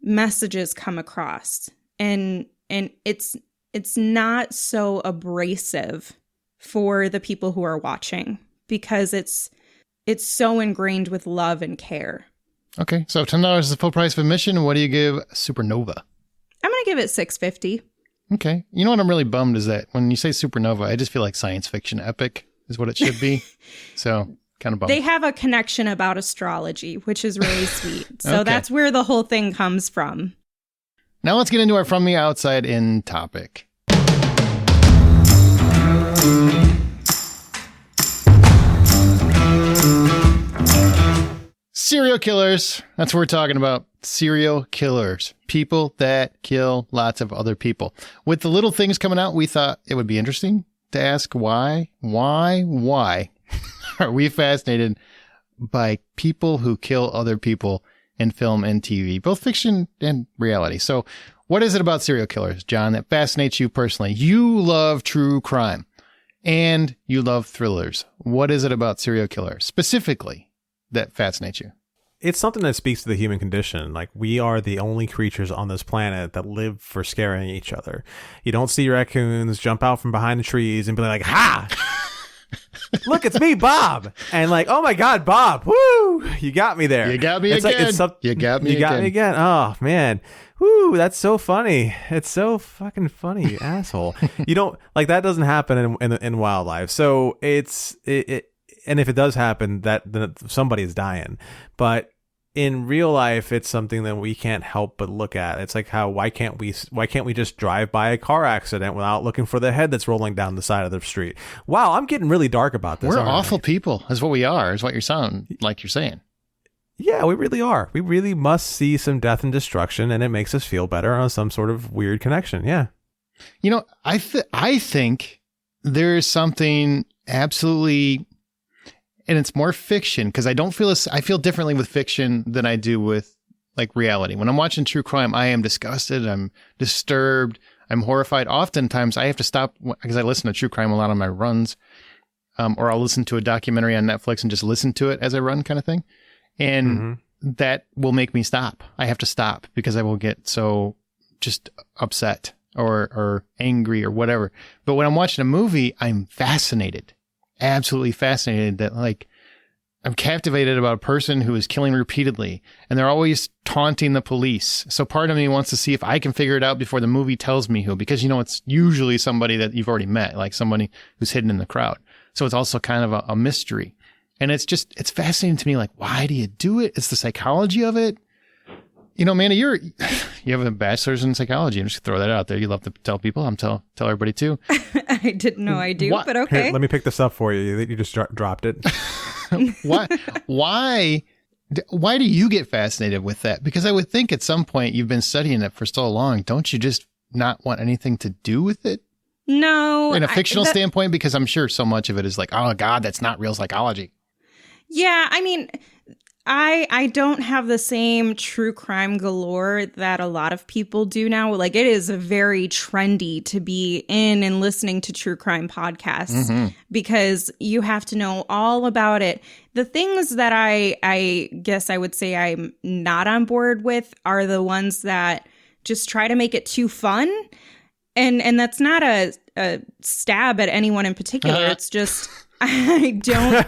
messages come across. And it's not so abrasive for the people who are watching, because it's so ingrained with love and care. Okay, so $10 is the full price of admission. What do you give Supernova? I'm going to give it $6.50. Okay. You know what I'm really bummed is that when you say Supernova, I just feel like science fiction epic is what it should be. So kind of bummed. They have a connection about astrology, which is really sweet. So Okay. That's where the whole thing comes from. Now let's get into our From the Outside In topic. Serial killers. That's what we're talking about. Serial killers. People that kill lots of other people. With the little things coming out, we thought it would be interesting to ask why are we fascinated by people who kill other people in film and TV, both fiction and reality. So what is it about serial killers, John, that fascinates you personally? You love true crime and you love thrillers. What is it about serial killers specifically that fascinates you? It's something that speaks to the human condition. Like, we are the only creatures on this planet that live for scaring each other. You don't see raccoons jump out from behind the trees and be like, ha! Look, it's me, Bob. And like, oh my God, Bob. Woo! You got me there. You got me again. You got me again. Oh, man. Woo, that's so funny. It's so fucking funny, you asshole. You don't, like, that doesn't happen in wildlife. So and if it does happen, then somebody's dying. But in real life, it's something that we can't help but look at. It's like, why can't we just drive by a car accident without looking for the head that's rolling down the side of the street? Wow, I'm getting really dark about this. We're awful people, is what we are, is what you're saying. Yeah, we really are. We really must see some death and destruction, and it makes us feel better on some sort of weird connection. Yeah. You know, I think there is something absolutely, and it's more fiction, because I feel differently with fiction than I do with like reality. When I'm watching true crime, I am disgusted. I'm disturbed. I'm horrified. Oftentimes I have to stop because I listen to true crime a lot on my runs, or I'll listen to a documentary on Netflix and just listen to it as I run, kind of thing. And that will make me stop. I have to stop because I will get so just upset or angry or whatever. But when I'm watching a movie, I'm fascinated. Absolutely fascinated that, like, I'm captivated about a person who is killing repeatedly and they're always taunting the police. So part of me wants to see if I can figure it out before the movie tells me who, because, you know, it's usually somebody that you've already met, like somebody who's hidden in the crowd. So it's also kind of a mystery. And it's fascinating to me. Like, why do you do it? It's the psychology of it. You know, Amanda, you have a bachelor's in psychology. I'm just throw that out there. You love to tell people. I'm tell everybody too. I didn't know I do, but okay. Here, let me pick this up for you. You just dropped it. Why do you get fascinated with that? Because I would think at some point you've been studying it for so long. Don't you just not want anything to do with it? No. In a fictional standpoint, because I'm sure so much of it is like, oh God, that's not real psychology. Yeah, I mean, I don't have the same true crime galore that a lot of people do now. Like, it is very trendy to be in and listening to true crime podcasts because you have to know all about it. The things that I guess I would say I'm not on board with are the ones that just try to make it too fun. And that's not a stab at anyone in particular. It's just... I don't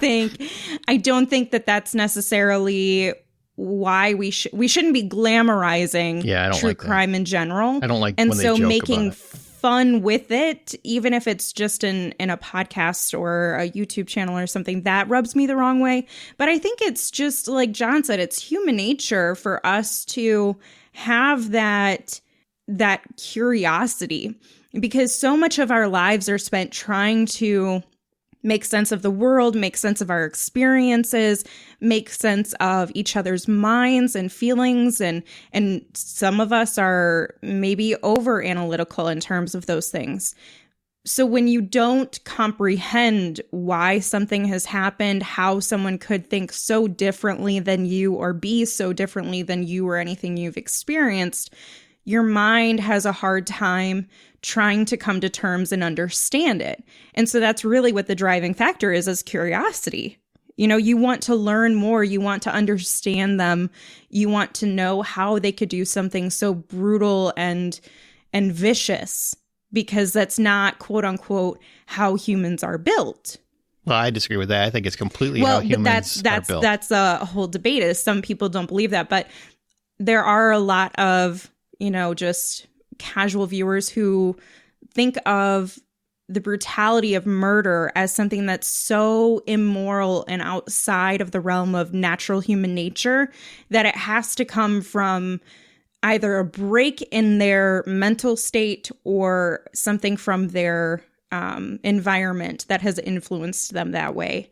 think that that's necessarily why we shouldn't be glamorizing true crime in general. I don't like and when so they joke making about it. fun with it, even if it's just in a podcast or a YouTube channel or something, that rubs me the wrong way. But I think it's just like John said, it's human nature for us to have that curiosity, because so much of our lives are spent trying to make sense of the world, make sense of our experiences, make sense of each other's minds and feelings. And some of us are maybe over analytical in terms of those things. So when you don't comprehend why something has happened, how someone could think so differently than you or be so differently than you or anything you've experienced, your mind has a hard time trying to come to terms and understand it. And so that's really what the driving factor is curiosity. You know, you want to learn more, you want to understand them, you want to know how they could do something so brutal and vicious, because that's not, quote unquote, how humans are built. Well, I disagree with that. I think it's completely how humans are built. That's a whole debate. Is some people don't believe that, but there are a lot of, just casual viewers who think of the brutality of murder as something that's so immoral and outside of the realm of natural human nature that it has to come from either a break in their mental state or something from their environment that has influenced them that way.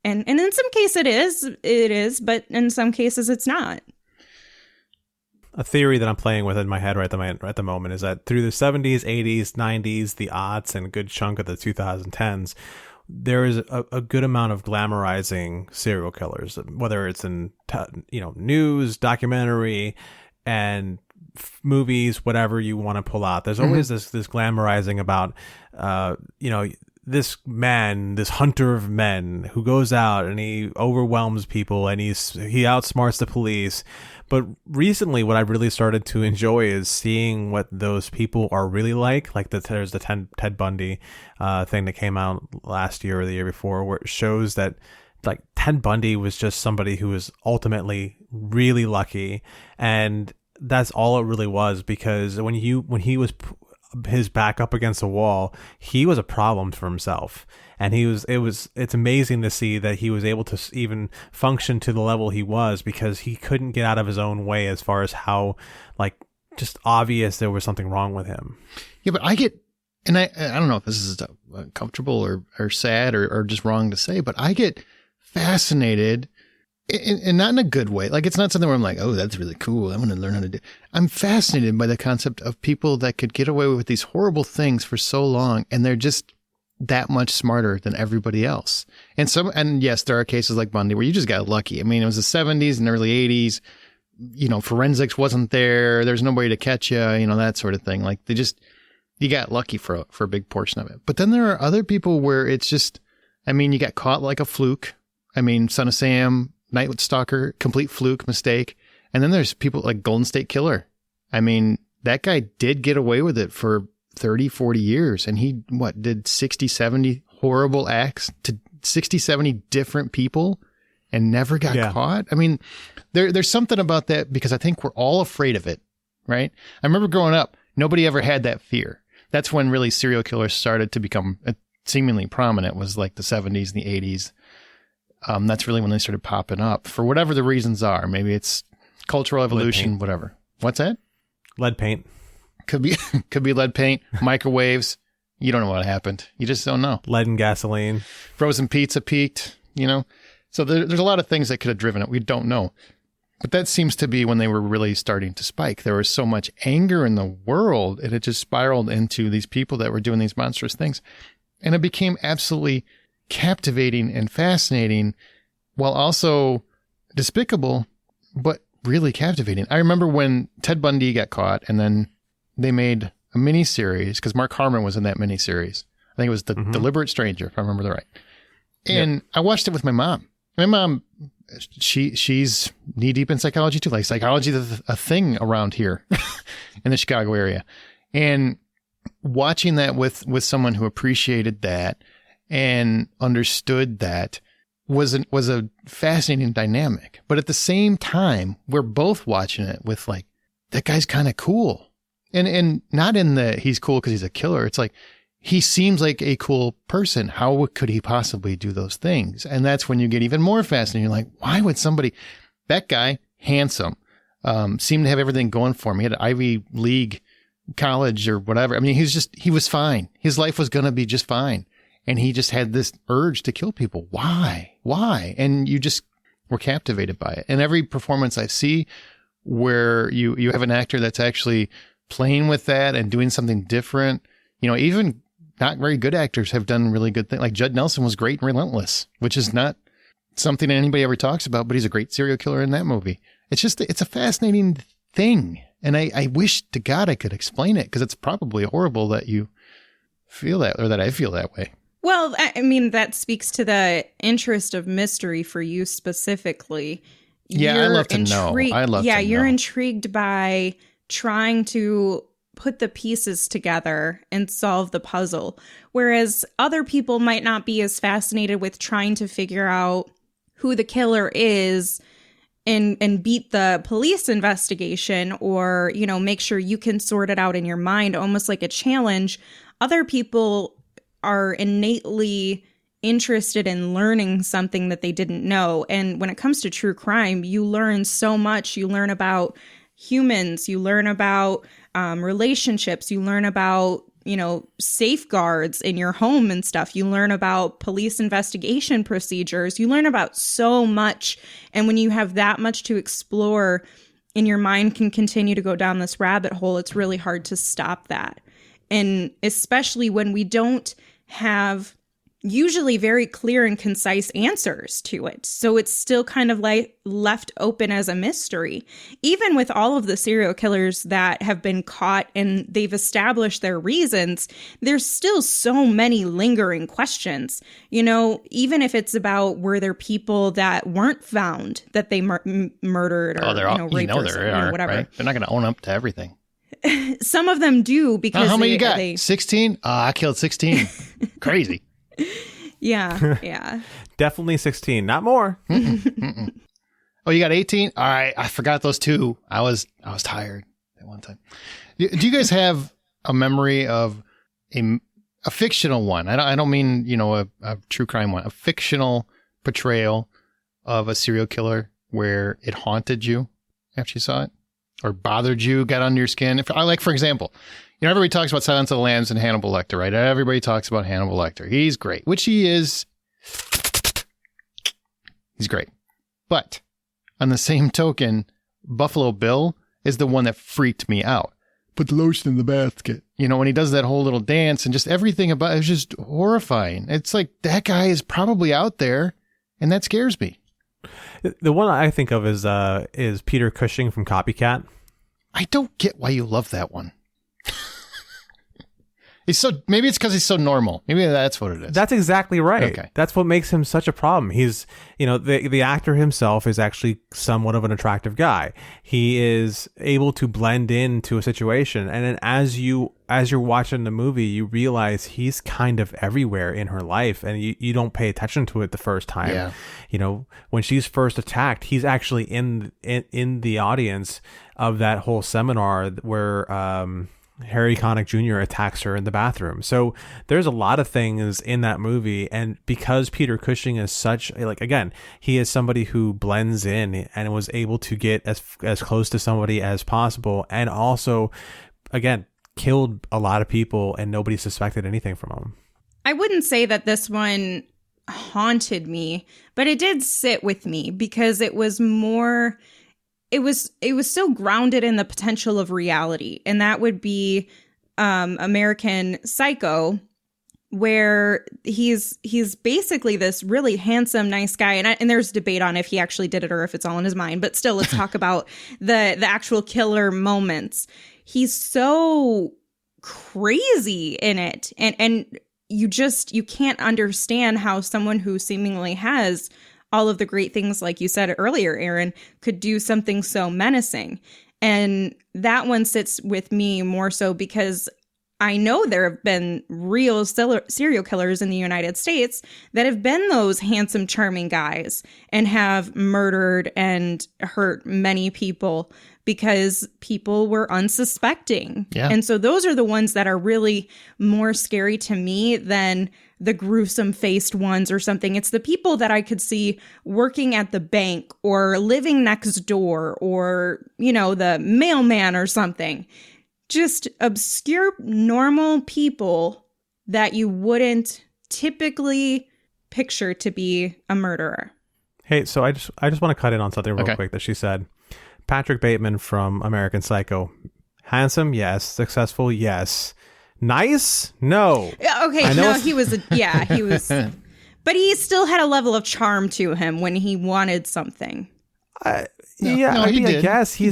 And in some cases it is, but in some cases it's not. A theory that I'm playing with in my head right at the moment is that through the 70s, 80s, 90s, the aughts, and a good chunk of the 2010s, there is a good amount of glamorizing serial killers, whether it's in news, documentary, and movies, whatever you want to pull out. There's always this glamorizing about this man, this hunter of men who goes out and he overwhelms people and he outsmarts the police. But recently, what I really started to enjoy is seeing what those people are really like. There's the Ted Bundy thing that came out last year or the year before, where it shows that Ted Bundy was just somebody who was ultimately really lucky, and that's all it really was. Because when he was his back up against the wall, he was a problem for himself. And it's amazing to see that he was able to even function to the level he was, because he couldn't get out of his own way as far as how just obvious there was something wrong with him. Yeah, but I don't know if this is comfortable or sad or just wrong to say, but I get fascinated, and not in a good way. It's not something where I'm like, oh, that's really cool, I'm going to learn how to do. I'm fascinated by the concept of people that could get away with these horrible things for so long, and they're just that much smarter than everybody else. And yes, there are cases like Bundy where you just got lucky. I mean, it was the 70s and early 80s. Forensics wasn't there. There's nobody to catch you, that sort of thing. You got lucky for a big portion of it. But then there are other people where it's just, you got caught like a fluke. Son of Sam, Night Stalker, complete fluke, mistake. And then there's people like Golden State Killer. That guy did get away with it for 30, 40 years. And he, did 60, 70 horrible acts to 60, 70 different people and never got caught. There's something about that, because I think we're all afraid of it, right? I remember growing up, nobody ever had that fear. That's when really serial killers started to become seemingly prominent, was like the 70s and the 80s. That's really when they started popping up for whatever the reasons are. Maybe it's cultural evolution, whatever. What's that? Lead paint. Could be lead paint, microwaves. You don't know what happened. You just don't know. Lead and gasoline. Frozen pizza peaked, So there's a lot of things that could have driven it. We don't know. But that seems to be when they were really starting to spike. There was so much anger in the world, and it just spiraled into these people that were doing these monstrous things. And it became absolutely captivating and fascinating, while also despicable, but really captivating. I remember when Ted Bundy got caught, and then they made a miniseries, because Mark Harmon was in that miniseries. I think it was The Deliberate Stranger, if I remember that right. And I watched it with my mom. My mom, she's knee deep in psychology too. Psychology is a thing around here in the Chicago area. And watching that with someone who appreciated that and understood that was a fascinating dynamic. But at the same time, we're both watching it with that guy's kind of cool. And not in the he's cool because he's a killer. It's he seems like a cool person. How could he possibly do those things? And that's when you get even more fascinated. You're like, why would that guy, handsome, seemed to have everything going for him. He had an Ivy League college or whatever. He was fine. His life was going to be just fine. And he just had this urge to kill people. Why? And you just were captivated by it. And every performance I see where you have an actor that's actually playing with that and doing something different, even not very good actors have done really good things. Like Judd Nelson was great in Relentless, which is not something that anybody ever talks about, but he's a great serial killer in that movie. It's a fascinating thing. And I wish to God I could explain it, because it's probably horrible that you feel that, or that I feel that way. Well, that speaks to the interest of mystery for you specifically. Yeah, I love to know. I love to know. You're intrigued by trying to put the pieces together and solve the puzzle. Whereas other people might not be as fascinated with trying to figure out who the killer is and beat the police investigation, or, you know, make sure you can sort it out in your mind, almost like a challenge. Other people are innately interested in learning something that they didn't know. And when it comes to true crime, you learn so much. You learn about humans, you learn about relationships, you learn about, you know, safeguards in your home and stuff. You learn about police investigation procedures. You learn about so much. And when you have that much to explore and your mind can continue to go down this rabbit hole, it's really hard to stop that. And especially when we don't have usually very clear and concise answers to it. So it's still kind of like left open as a mystery. Even with all of the serial killers that have been caught and they've established their reasons, there's still so many lingering questions. You know, even if it's about, were there people that weren't found that they murdered or raped or whatever. Right? They're not going to own up to everything. Some of them do because how many you got? 16? I killed 16. Crazy. Yeah. Definitely 16, not more. Oh, you got 18? All right, I forgot those two. I was tired at one time. Do you guys have a memory of a fictional one? I don't mean, you know, a true crime one. A fictional portrayal of a serial killer where it haunted you after you saw it, or bothered you, got under your skin. For example, you know, everybody talks about Silence of the Lambs and Hannibal Lecter, right? Everybody talks about Hannibal Lecter. He's great, which he is. He's great. But on the same token, Buffalo Bill is the one that freaked me out. Put the lotion in the basket. You know, when he does that whole little dance and just everything about it is just horrifying. It's like, that guy is probably out there, and that scares me. The one I think of is Peter Cushing from Copycat. I don't get why you love that one. Maybe it's because he's so normal. Maybe that's what it is. That's exactly right. Okay. That's what makes him such a problem. He's, you know, the actor himself is actually somewhat of an attractive guy. He is able to blend into a situation. And then as you're watching the movie, you realize he's kind of everywhere in her life, and you don't pay attention to it the first time. Yeah. You know, when she's first attacked, he's actually in the audience of that whole seminar where, Harry Connick Jr. attacks her in the bathroom. So there's a lot of things in that movie. And because Peter Cushing is such, like, again, he is somebody who blends in and was able to get as close to somebody as possible. And also, again, killed a lot of people and nobody suspected anything from him. I wouldn't say that this one haunted me, but it did sit with me because it was more... It was so grounded in the potential of reality, and that would be American Psycho, where he's basically this really handsome, nice guy, and there's debate on if he actually did it or if it's all in his mind. But still, let's talk about the actual killer moments. He's so crazy in it, and you can't understand how someone who seemingly has all of the great things, like you said earlier, Aaron, could do something so menacing. And that one sits with me more so because I know there have been real serial killers in the United States that have been those handsome, charming guys and have murdered and hurt many people because people were unsuspecting. Yeah. And so those are the ones that are really more scary to me than the gruesome faced ones or something. It's the people that I could see working at the bank or living next door or, you know, the mailman or something. Just obscure, normal people that you wouldn't typically picture to be a murderer. Hey, so I just want to cut in on something real quick that she said. Patrick Bateman from American Psycho. Handsome? Yes. Successful? Yes. Nice? No. Okay, no, he was, he was, but he still had a level of charm to him when he wanted something. I guess he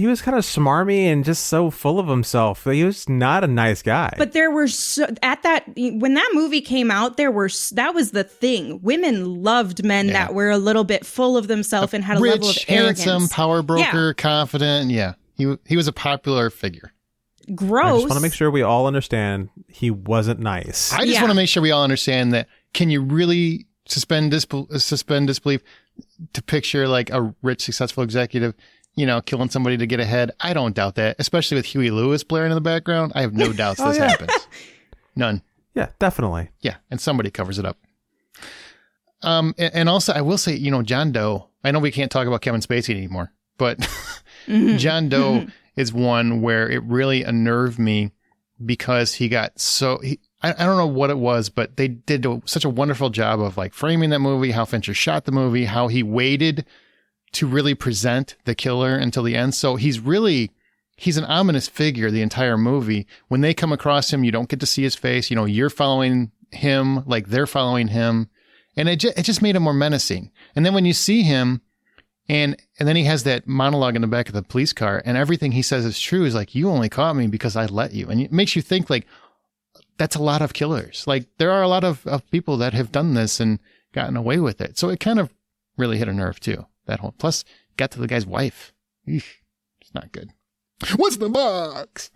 was kind of smarmy and just so full of himself. He was not a nice guy. But there were when that movie came out, that was the thing. Women loved men that were a little bit full of themselves and had a level of arrogance. Handsome, power broker, confident. Yeah, he was a popular figure. gross. I just want to make sure we all understand he wasn't nice. I just want to make sure we all understand that. Can you really suspend disbelief to picture like a rich, successful executive, killing somebody to get ahead? I don't doubt that, especially with Huey Lewis blaring in the background. I have no doubts this happens. None. Yeah, definitely. Yeah, and somebody covers it up. And also, I will say, John Doe, I know we can't talk about Kevin Spacey anymore, but John Doe is one where it really unnerved me because he got I don't know what it was, but they did such a wonderful job of like framing that movie, how Fincher shot the movie, how he waited to really present the killer until the end. So he's an ominous figure the entire movie. When they come across him, you don't get to see his face. You're following him like they're following him. And it just made him more menacing. And then when you see him and then he has that monologue in the back of the police car and everything he says is true, is like, you only caught me because I let you. And it makes you think like, that's a lot of killers. Like there are a lot of people that have done this and gotten away with it. So it kind of really hit a nerve too. Plus got to the guy's wife. Eesh, it's not good. What's the box?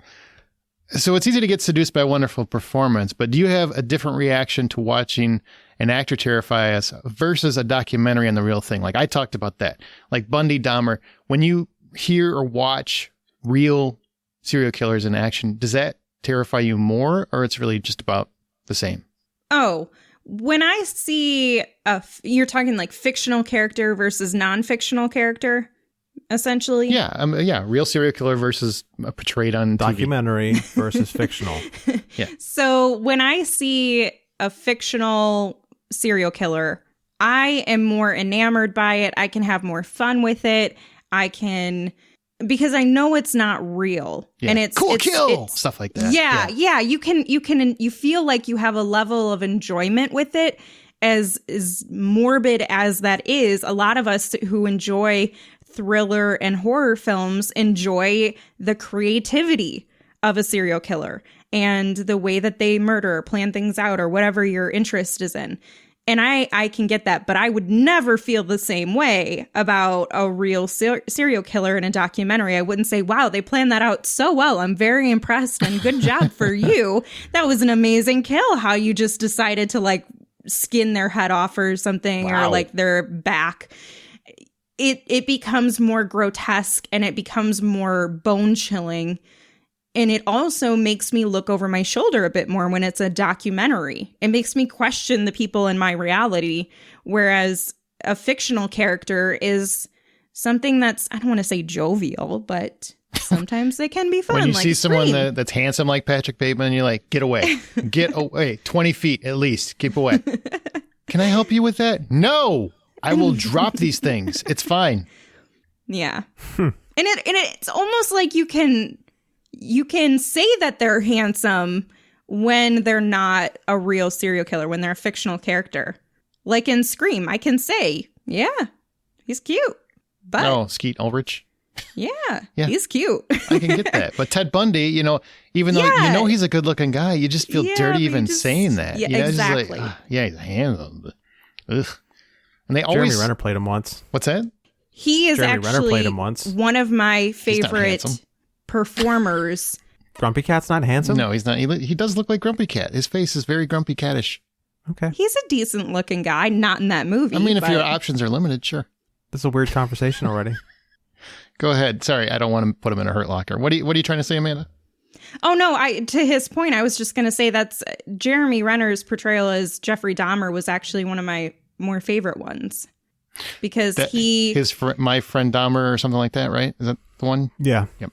So it's easy to get seduced by a wonderful performance, but do you have a different reaction to watching an actor terrify us versus a documentary on the real thing? Like I talked about that, like Bundy, Dahmer. When you hear or watch real serial killers in action, does that terrify you more, or it's really just about the same? Oh, when I see you're talking like fictional character versus non-fictional character, essentially. Yeah, real serial killer versus portrayed on documentary TV. Versus fictional. Yeah. So when I see a fictional serial killer, I am more enamored by it. I can have more fun with it. Because I know it's not real, and it's kill stuff like that. Yeah. You feel like you have a level of enjoyment with it, as morbid as that is. A lot of us who enjoy thriller and horror films enjoy the creativity of a serial killer and the way that they murder or plan things out or whatever your interest is in. And I can get that, but I would never feel the same way about a real serial killer in a documentary. I wouldn't say, wow, they planned that out so well. I'm very impressed and good job for you. That was an amazing kill. How you just decided to like skin their head off or something, or like their back. It becomes more grotesque and it becomes more bone chilling. And it also makes me look over my shoulder a bit more when it's a documentary. It makes me question the people in my reality, whereas a fictional character is something that's, I don't want to say jovial, but sometimes they can be fun. When you like see Scream. someone that's handsome like Patrick Bateman, you're like, get away. Get away. 20 feet at least. Keep away. Can I help you with that? No. I will drop these things. It's fine. Yeah. And it's almost like you can say that they're handsome when they're not a real serial killer, when they're a fictional character. Like in Scream, I can say, yeah, he's cute. But Skeet Ulrich. Yeah, he's cute. I can get that. But Ted Bundy, even though he's a good-looking guy, you just feel dirty even saying that. Yeah, exactly. Just like, he's handsome. Ugh. And they Jeremy always... Renner played him once. What's that? He is Jeremy Renner actually played him once. One of my favorite performers. Grumpy Cat's not handsome? No, he's not. He does look like Grumpy Cat. His face is very Grumpy Cattish. Okay. He's a decent looking guy, not in that movie. I mean, if your options are limited, sure. This is a weird conversation already. Go ahead. Sorry, I don't want to put him in a hurt locker. What are you trying to say, Amanda? Oh, no. To his point, I was just going to say that's Jeremy Renner's portrayal as Jeffrey Dahmer was actually one of my more favorite ones. Because My Friend Dahmer or something like that, right? Is that the one? Yeah. Yep.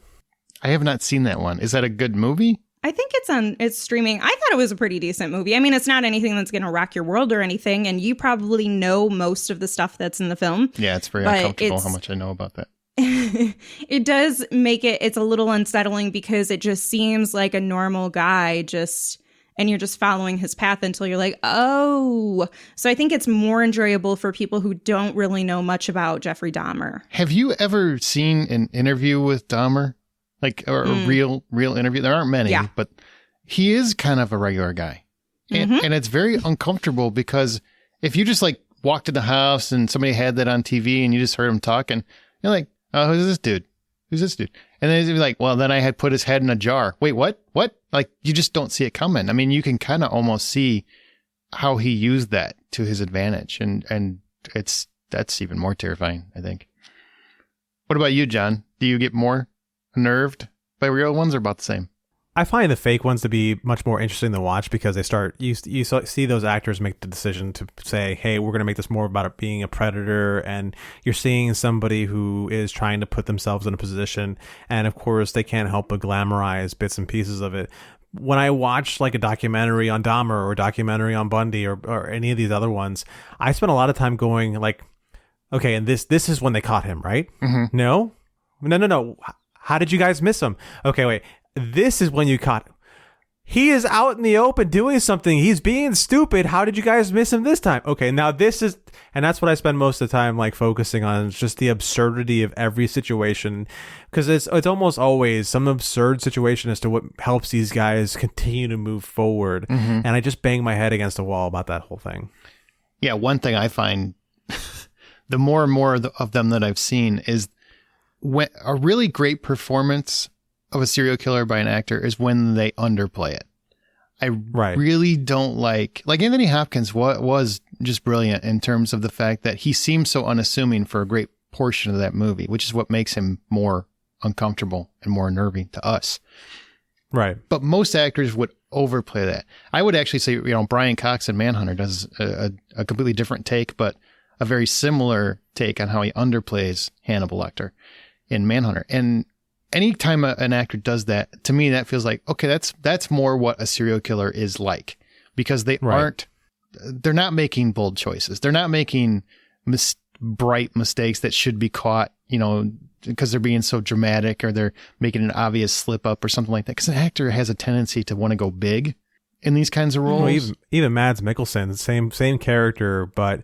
I have not seen that one. Is that a good movie? I think it's streaming. I thought it was a pretty decent movie. I mean, it's not anything that's going to rock your world or anything, and you probably know most of the stuff that's in the film. Yeah, it's very uncomfortable how much I know about that. It does make it's a little unsettling because it just seems like a normal guy and you're just following his path until you're like, oh. So I think it's more enjoyable for people who don't really know much about Jeffrey Dahmer. Have you ever seen an interview with Dahmer? Or a real interview? There aren't many, but he is kind of a regular guy. And it's very uncomfortable because if you just walked in the house and somebody had that on TV and you just heard him talking, you're like, oh, who's this dude? Who's this dude? And then he'd be like, well, then I had put his head in a jar. Wait, what? What? Like, you just don't see it coming. I mean, you can kind of almost see how he used that to his advantage. And that's even more terrifying, I think. What about you, John? Do you get more unnerved by real ones or about the same? I find the fake ones to be much more interesting to watch because they start, you see those actors make the decision to say, hey, we're going to make this more about it being a predator, and you're seeing somebody who is trying to put themselves in a position, and of course they can't help but glamorize bits and pieces of it. When I watch like a documentary on Dahmer or a documentary on Bundy or any of these other ones, I spend a lot of time going like, okay, and this is when they caught him, right? Mm-hmm. No. How did you guys miss him? Okay, wait. This is when you caught him. He is out in the open doing something. He's being stupid. How did you guys miss him this time? Okay, now this is, and that's what I spend most of the time like focusing on, is just the absurdity of every situation, because it's almost always some absurd situation as to what helps these guys continue to move forward. Mm-hmm. And I just bang my head against the wall about that whole thing. Yeah, one thing I find, the more and more of them that I've seen, is when a really great performance of a serial killer by an actor is when they underplay it. I really don't like Anthony Hopkins was just brilliant in terms of the fact that he seems so unassuming for a great portion of that movie, which is what makes him more uncomfortable and more unnerving to us. Right. But most actors would overplay that. I would actually say, Brian Cox in Manhunter does a completely different take, but a very similar take on how he underplays Hannibal Lecter in Manhunter. And anytime an actor does that, to me, that feels like, okay, that's more what a serial killer is like, because they're not making bold choices. They're not making bright mistakes that should be caught, because they're being so dramatic, or they're making an obvious slip up or something like that. Because an actor has a tendency to want to go big in these kinds of roles. Well, even Mads Mikkelsen, the same character, but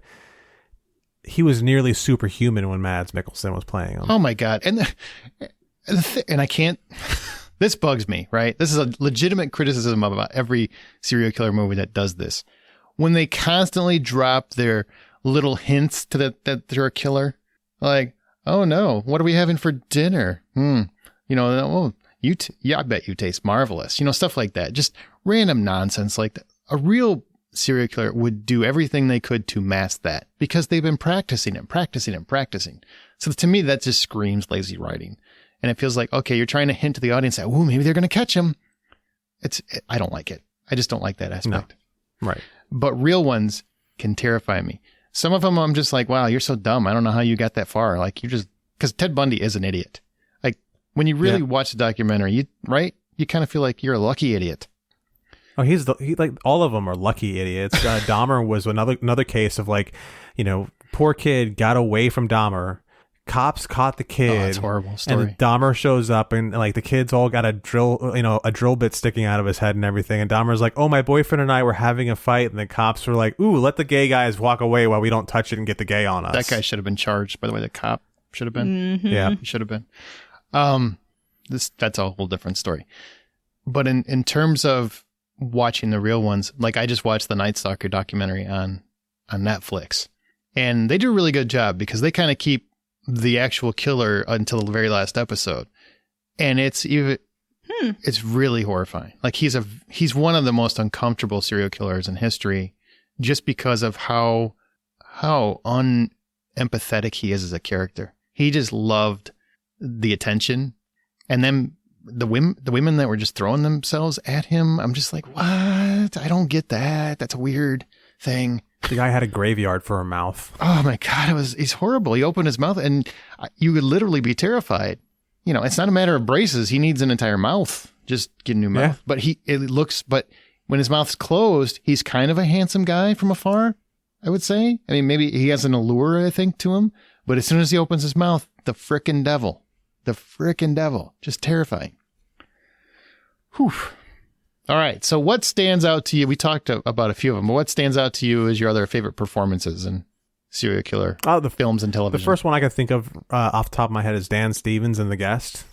he was nearly superhuman when Mads Mikkelsen was playing him. Oh my God. And I can't, this bugs me, right? This is a legitimate criticism about every serial killer movie that does this. When they constantly drop their little hints to that they're a killer, like, oh no, what are we having for dinner? I bet you taste marvelous. Stuff like that. Just random nonsense like that. A real serial killer would do everything they could to mask that, because they've been practicing. So to me, that just screams lazy writing. And it feels like, okay, you're trying to hint to the audience that, ooh, maybe they're going to catch him. I don't like it. I just don't like that aspect. No. Right. But real ones can terrify me. Some of them I'm just like, wow, you're so dumb. I don't know how you got that far. Like, because Ted Bundy is an idiot. Like, when you really watch the documentary, you kind of feel like you're a lucky idiot. Oh, all of them are lucky idiots. Dahmer was another case of poor kid got away from Dahmer. Cops caught the kid. Oh, that's a horrible story. And Dahmer shows up, and the kid's all got a drill bit sticking out of his head and everything. And Dahmer's like, "Oh, my boyfriend and I were having a fight," and the cops were like, "Ooh, let the gay guys walk away while we don't touch it and get the gay on us." That guy should have been charged. By the way, the cop should have been. Mm-hmm. Yeah, he should have been. That's a whole different story. But in terms of watching the real ones, like I just watched the Night Stalker documentary on Netflix, and they do a really good job because they kind of keep the actual killer until the very last episode, and it's really horrifying. Like he's one of the most uncomfortable serial killers in history, just because of how unempathetic he is as a character. He just loved the attention, and then the women that were just throwing themselves at him, I'm just like, what? I don't get that. That's a weird thing. The guy had a graveyard for a mouth. Oh my God, he's horrible. He opened his mouth and you would literally be terrified. It's not a matter of braces. He needs an entire mouth. Just get a new mouth. Yeah. But when his mouth's closed, he's kind of a handsome guy from afar, I would say. I mean, maybe he has an allure, I think, to him. But as soon as he opens his mouth, the frickin' devil, just terrifying. Whew. All right. So what stands out to you? We talked about a few of them, but what stands out to you as your other favorite performances in serial killer films and television? The first one I can think of off the top of my head is Dan Stevens in The Guest.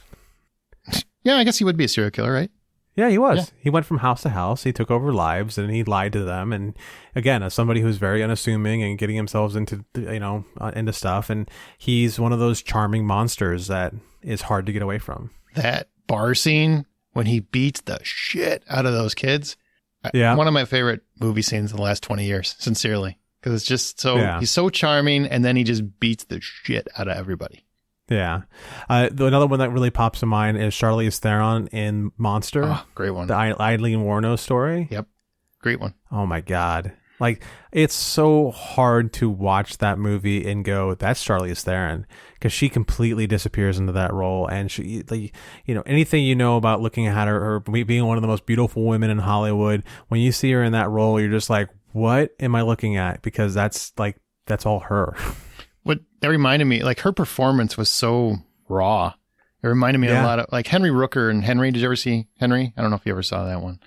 Yeah, I guess he would be a serial killer, right? Yeah, he was. Yeah. He went from house to house. He took over lives and he lied to them. And again, as somebody who's very unassuming and getting himself into, into stuff. And he's one of those charming monsters that is hard to get away from. That bar scene when he beats the shit out of those kids. Yeah. One of my favorite movie scenes in the last 20 years, sincerely. Because it's just he's so charming and then he just beats the shit out of everybody. Yeah. Another one that really pops to mind is Charlize Theron in Monster. Oh, great one. The Eileen Wuornos story. Yep. Great one. Oh my God. Like, it's so hard to watch that movie and go, that's Charlize Theron, because she completely disappears into that role. And she, anything you know about looking at her being one of the most beautiful women in Hollywood, when you see her in that role, you're just like, what am I looking at? Because that's all her. What that reminded me, like her performance was so raw. It reminded me a lot of like Henry Rooker and Henry. Did you ever see Henry? I don't know if you ever saw that one,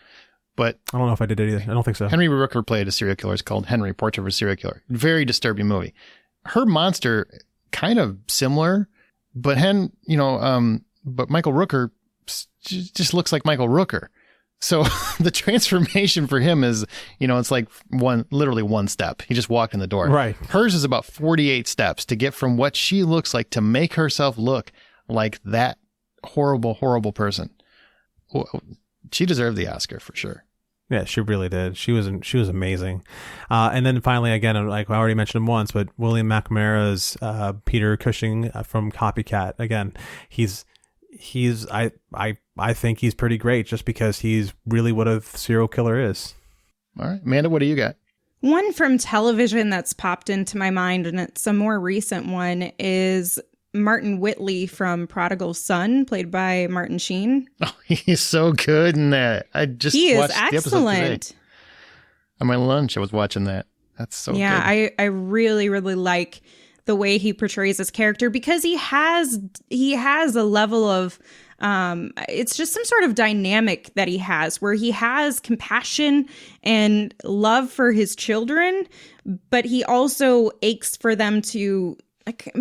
but I don't know if I did either. I don't think so. Henry Rooker played a serial killer. It's called Henry, Portrait of a Serial Killer. Very disturbing movie. Her Monster, kind of similar, but but Michael Rooker just looks like Michael Rooker. So the transformation for him is, it's like literally one step. He just walked in the door. Right. Hers is about 48 steps to get from what she looks like to make herself look like that horrible, horrible person. She deserved the Oscar for sure. Yeah, she really did. She was amazing. And then finally, again, like I already mentioned him once, but William McNamara's Peter Cushing from Copycat. Again, I think he's pretty great just because he's really what a serial killer is. All right. Amanda, what do you got? One from television that's popped into my mind, and it's a more recent one, is Martin Whitley from Prodigal Son, played by Martin Sheen. Oh, he's so good in that. I just watched the episode today. On my lunch, I was watching that. That's so good. Yeah, I really, really like the way he portrays his character because he has a level of it's just some sort of dynamic that he has where he has compassion and love for his children, but he also aches for them to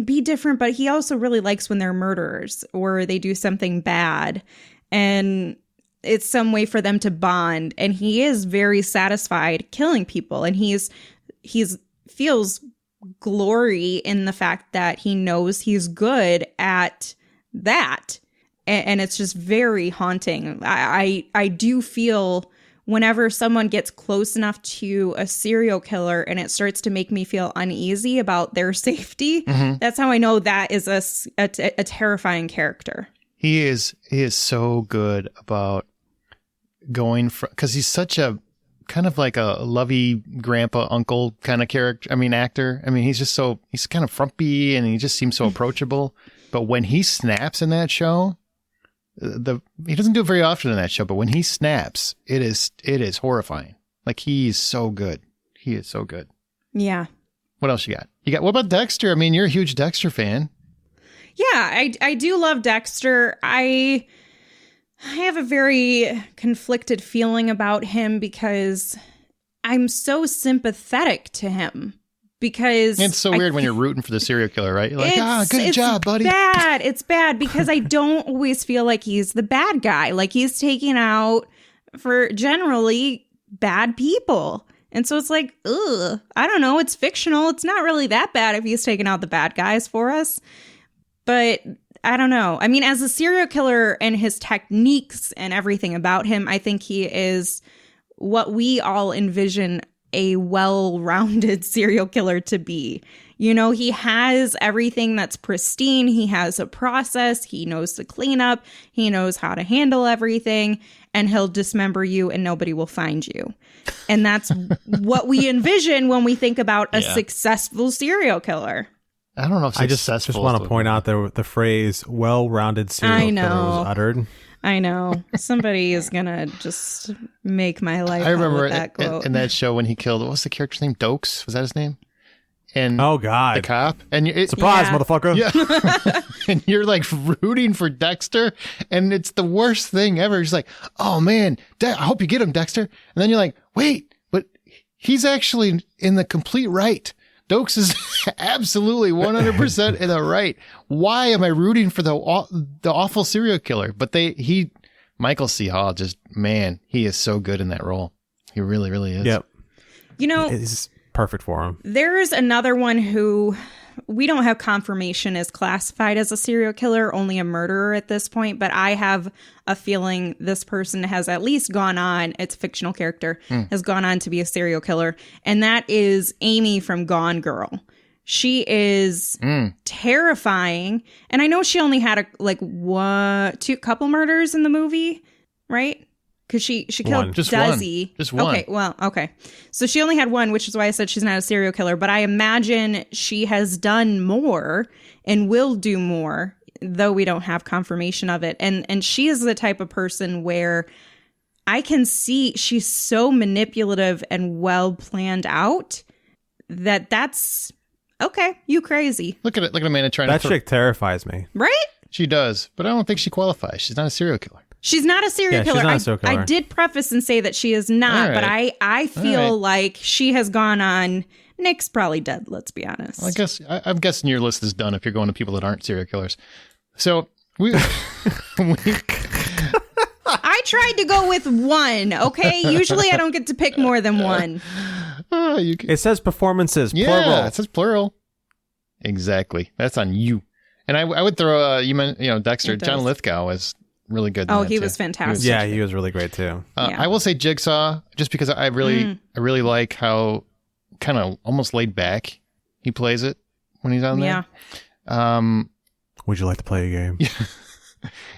be different, but he also really likes when they're murderers or they do something bad, and it's some way for them to bond. And he is very satisfied killing people, and he's feels glory in the fact that he knows he's good at that. And it's just very haunting. I do feel whenever someone gets close enough to a serial killer and it starts to make me feel uneasy about their safety, that's how I know that is a terrifying character. He is so good about going from, because he's such a kind of like a lovey grandpa uncle kind of character. I mean, actor. I mean, he's kind of frumpy and he just seems so approachable. But when he snaps in that show, he doesn't do it very often in that show, but when he snaps, it is horrifying. Like, he's so good. He is so good. Yeah. What else you got? What about Dexter? I mean, you're a huge Dexter fan. Yeah, I do love Dexter. I have a very conflicted feeling about him because I'm so sympathetic to him. Because it's so weird when you're rooting for the serial killer, right? You're like, good job, buddy. It's bad because I don't always feel like he's the bad guy. Like, he's taking out for generally bad people. And so it's like, ugh, I don't know. It's fictional. It's not really that bad if he's taking out the bad guys for us. But I don't know. I mean, as a serial killer and his techniques and everything about him, I think he is what we all envision a well-rounded serial killer to be. You know, he has everything that's pristine. He has a process. He knows to clean up. He knows how to handle everything, and he'll dismember you and nobody will find you. And that's what we envision when we think about a successful serial killer. I don't know if I just want to point out the phrase well-rounded serial killer was uttered. I know. Somebody is going to just make my life. I remember that quote. In that show when he killed, what was the character's name? Dokes? Was that his name? And oh, God. The cop. And surprise, motherfucker. Yeah. And you're like rooting for Dexter. And it's the worst thing ever. He's like, oh, man, I hope you get him, Dexter. And then you're like, wait, but he's actually in the complete right. Dokes is absolutely 100% in the right. Why am I rooting for the awful serial killer? But Michael C. Hall, just, man, he is so good in that role. He really, really is. Yep. It's perfect for him. There's another one who we don't have confirmation is classified as a serial killer, only a murderer at this point, but I have a feeling this person has at least gone on, it's a fictional character, has gone on to be a serial killer, and that is Amy from Gone Girl. She is terrifying, and I know she only had couple murders in the movie, right? Because she killed Desi. Just one. Okay, well, okay. So she only had one, which is why I said she's not a serial killer. But I imagine she has done more and will do more, though we don't have confirmation of it. And she is the type of person where I can see she's so manipulative and well planned out that's okay. You crazy. Look at Amanda trying That to... chick terrifies me. Right? She does, but I don't think she qualifies. She's not a serial killer. She's not a serial killer. She's not a serial killer. I did preface and say that she is not, but I feel like she has gone on. Nick's probably dead, let's be honest. Well, I'm guessing your list is done if you're going to people that aren't serial killers. So we I tried to go with one, okay? Usually I don't get to pick more than one. It says performances, yeah, plural. It says plural. Exactly. That's on you. And I would throw, Dexter. John Lithgow was really good. Oh, he was fantastic. Yeah, he was really great too. Yeah. I will say Jigsaw, just because I really like how kind of almost laid back he plays it when he's on there. Yeah. Would you like to play a game?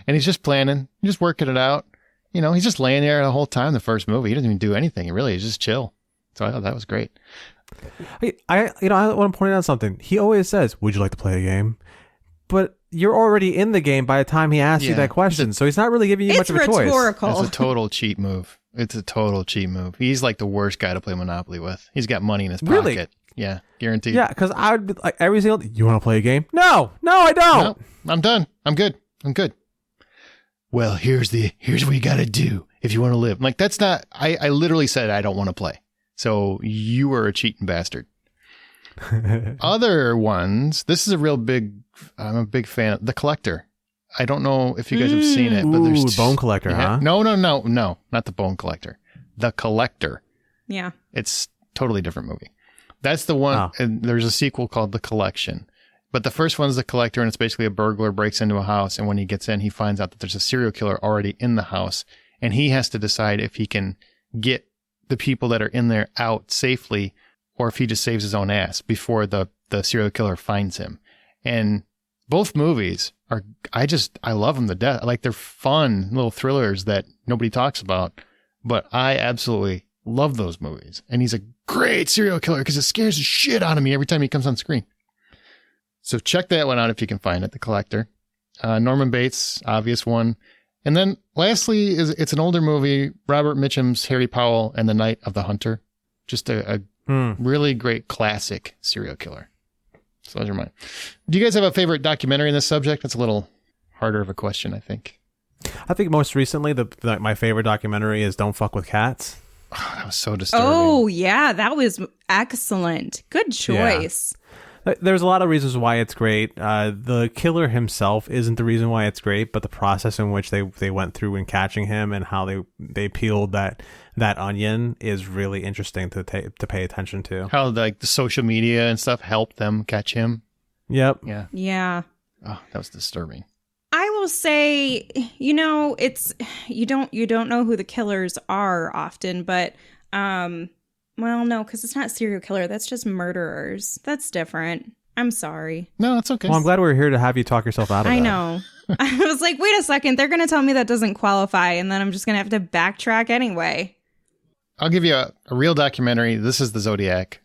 And he's just planning, just working it out. He's just laying there the whole time. The first movie, he doesn't even do anything. He really is just chill. So I thought that was great. I want to point out something. He always says, "Would you like to play a game?" But you're already in the game by the time he asks you that question, so he's not really giving you much of a choice. It's rhetorical. It's a total cheat move. He's like the worst guy to play Monopoly with. He's got money in his pocket. Really? Yeah, guaranteed. Yeah, because I would be like every single. You want to play a game? No, I don't. No, I'm done. I'm good. Well, here's what you got to do if you want to live. I'm like, that's not. I literally said I don't want to play. So you are a cheating bastard. Other ones, this is I'm a big fan of The Collector. I don't know if you guys have seen it, but there's Bone Collector, huh? No, not The Bone Collector. The Collector. Yeah. It's totally different movie. That's the one, and there's a sequel called The Collection. But the first one's The Collector, and it's basically a burglar breaks into a house, and when he gets in, he finds out that there's a serial killer already in the house, and he has to decide if he can get the people that are in there out safely, or if he just saves his own ass before the serial killer finds him. And both movies are, I love them to death. Like, they're fun little thrillers that nobody talks about, but I absolutely love those movies. And he's a great serial killer because it scares the shit out of me every time he comes on screen. So check that one out if you can find it, The Collector. Norman Bates, obvious one. And then lastly, it's an older movie, Robert Mitchum's Harry Powell and the Night of the Hunter. Just a really great classic serial killer. So those are mine. Do you guys have a favorite documentary in this subject? That's a little harder of a question, I think. I think most recently, my favorite documentary is Don't Fuck with Cats. Oh, that was so disturbing. Oh, yeah. That was excellent. Good choice. Yeah. There's a lot of reasons why it's great. The killer himself isn't the reason why it's great, but the process in which they went through in catching him and how they peeled that onion is really interesting to pay attention to. How the social media and stuff helped them catch him. Yep. Yeah. Yeah. Oh, that was disturbing. I will say, it's you don't know who the killers are often, but well, no, because it's not serial killer. That's just murderers. That's different. I'm sorry. No, it's okay. Well, I'm glad we're here to have you talk yourself out of that. I know. I was like, wait a second. They're going to tell me that doesn't qualify, and then I'm just going to have to backtrack anyway. I'll give you a real documentary. This is The Zodiac.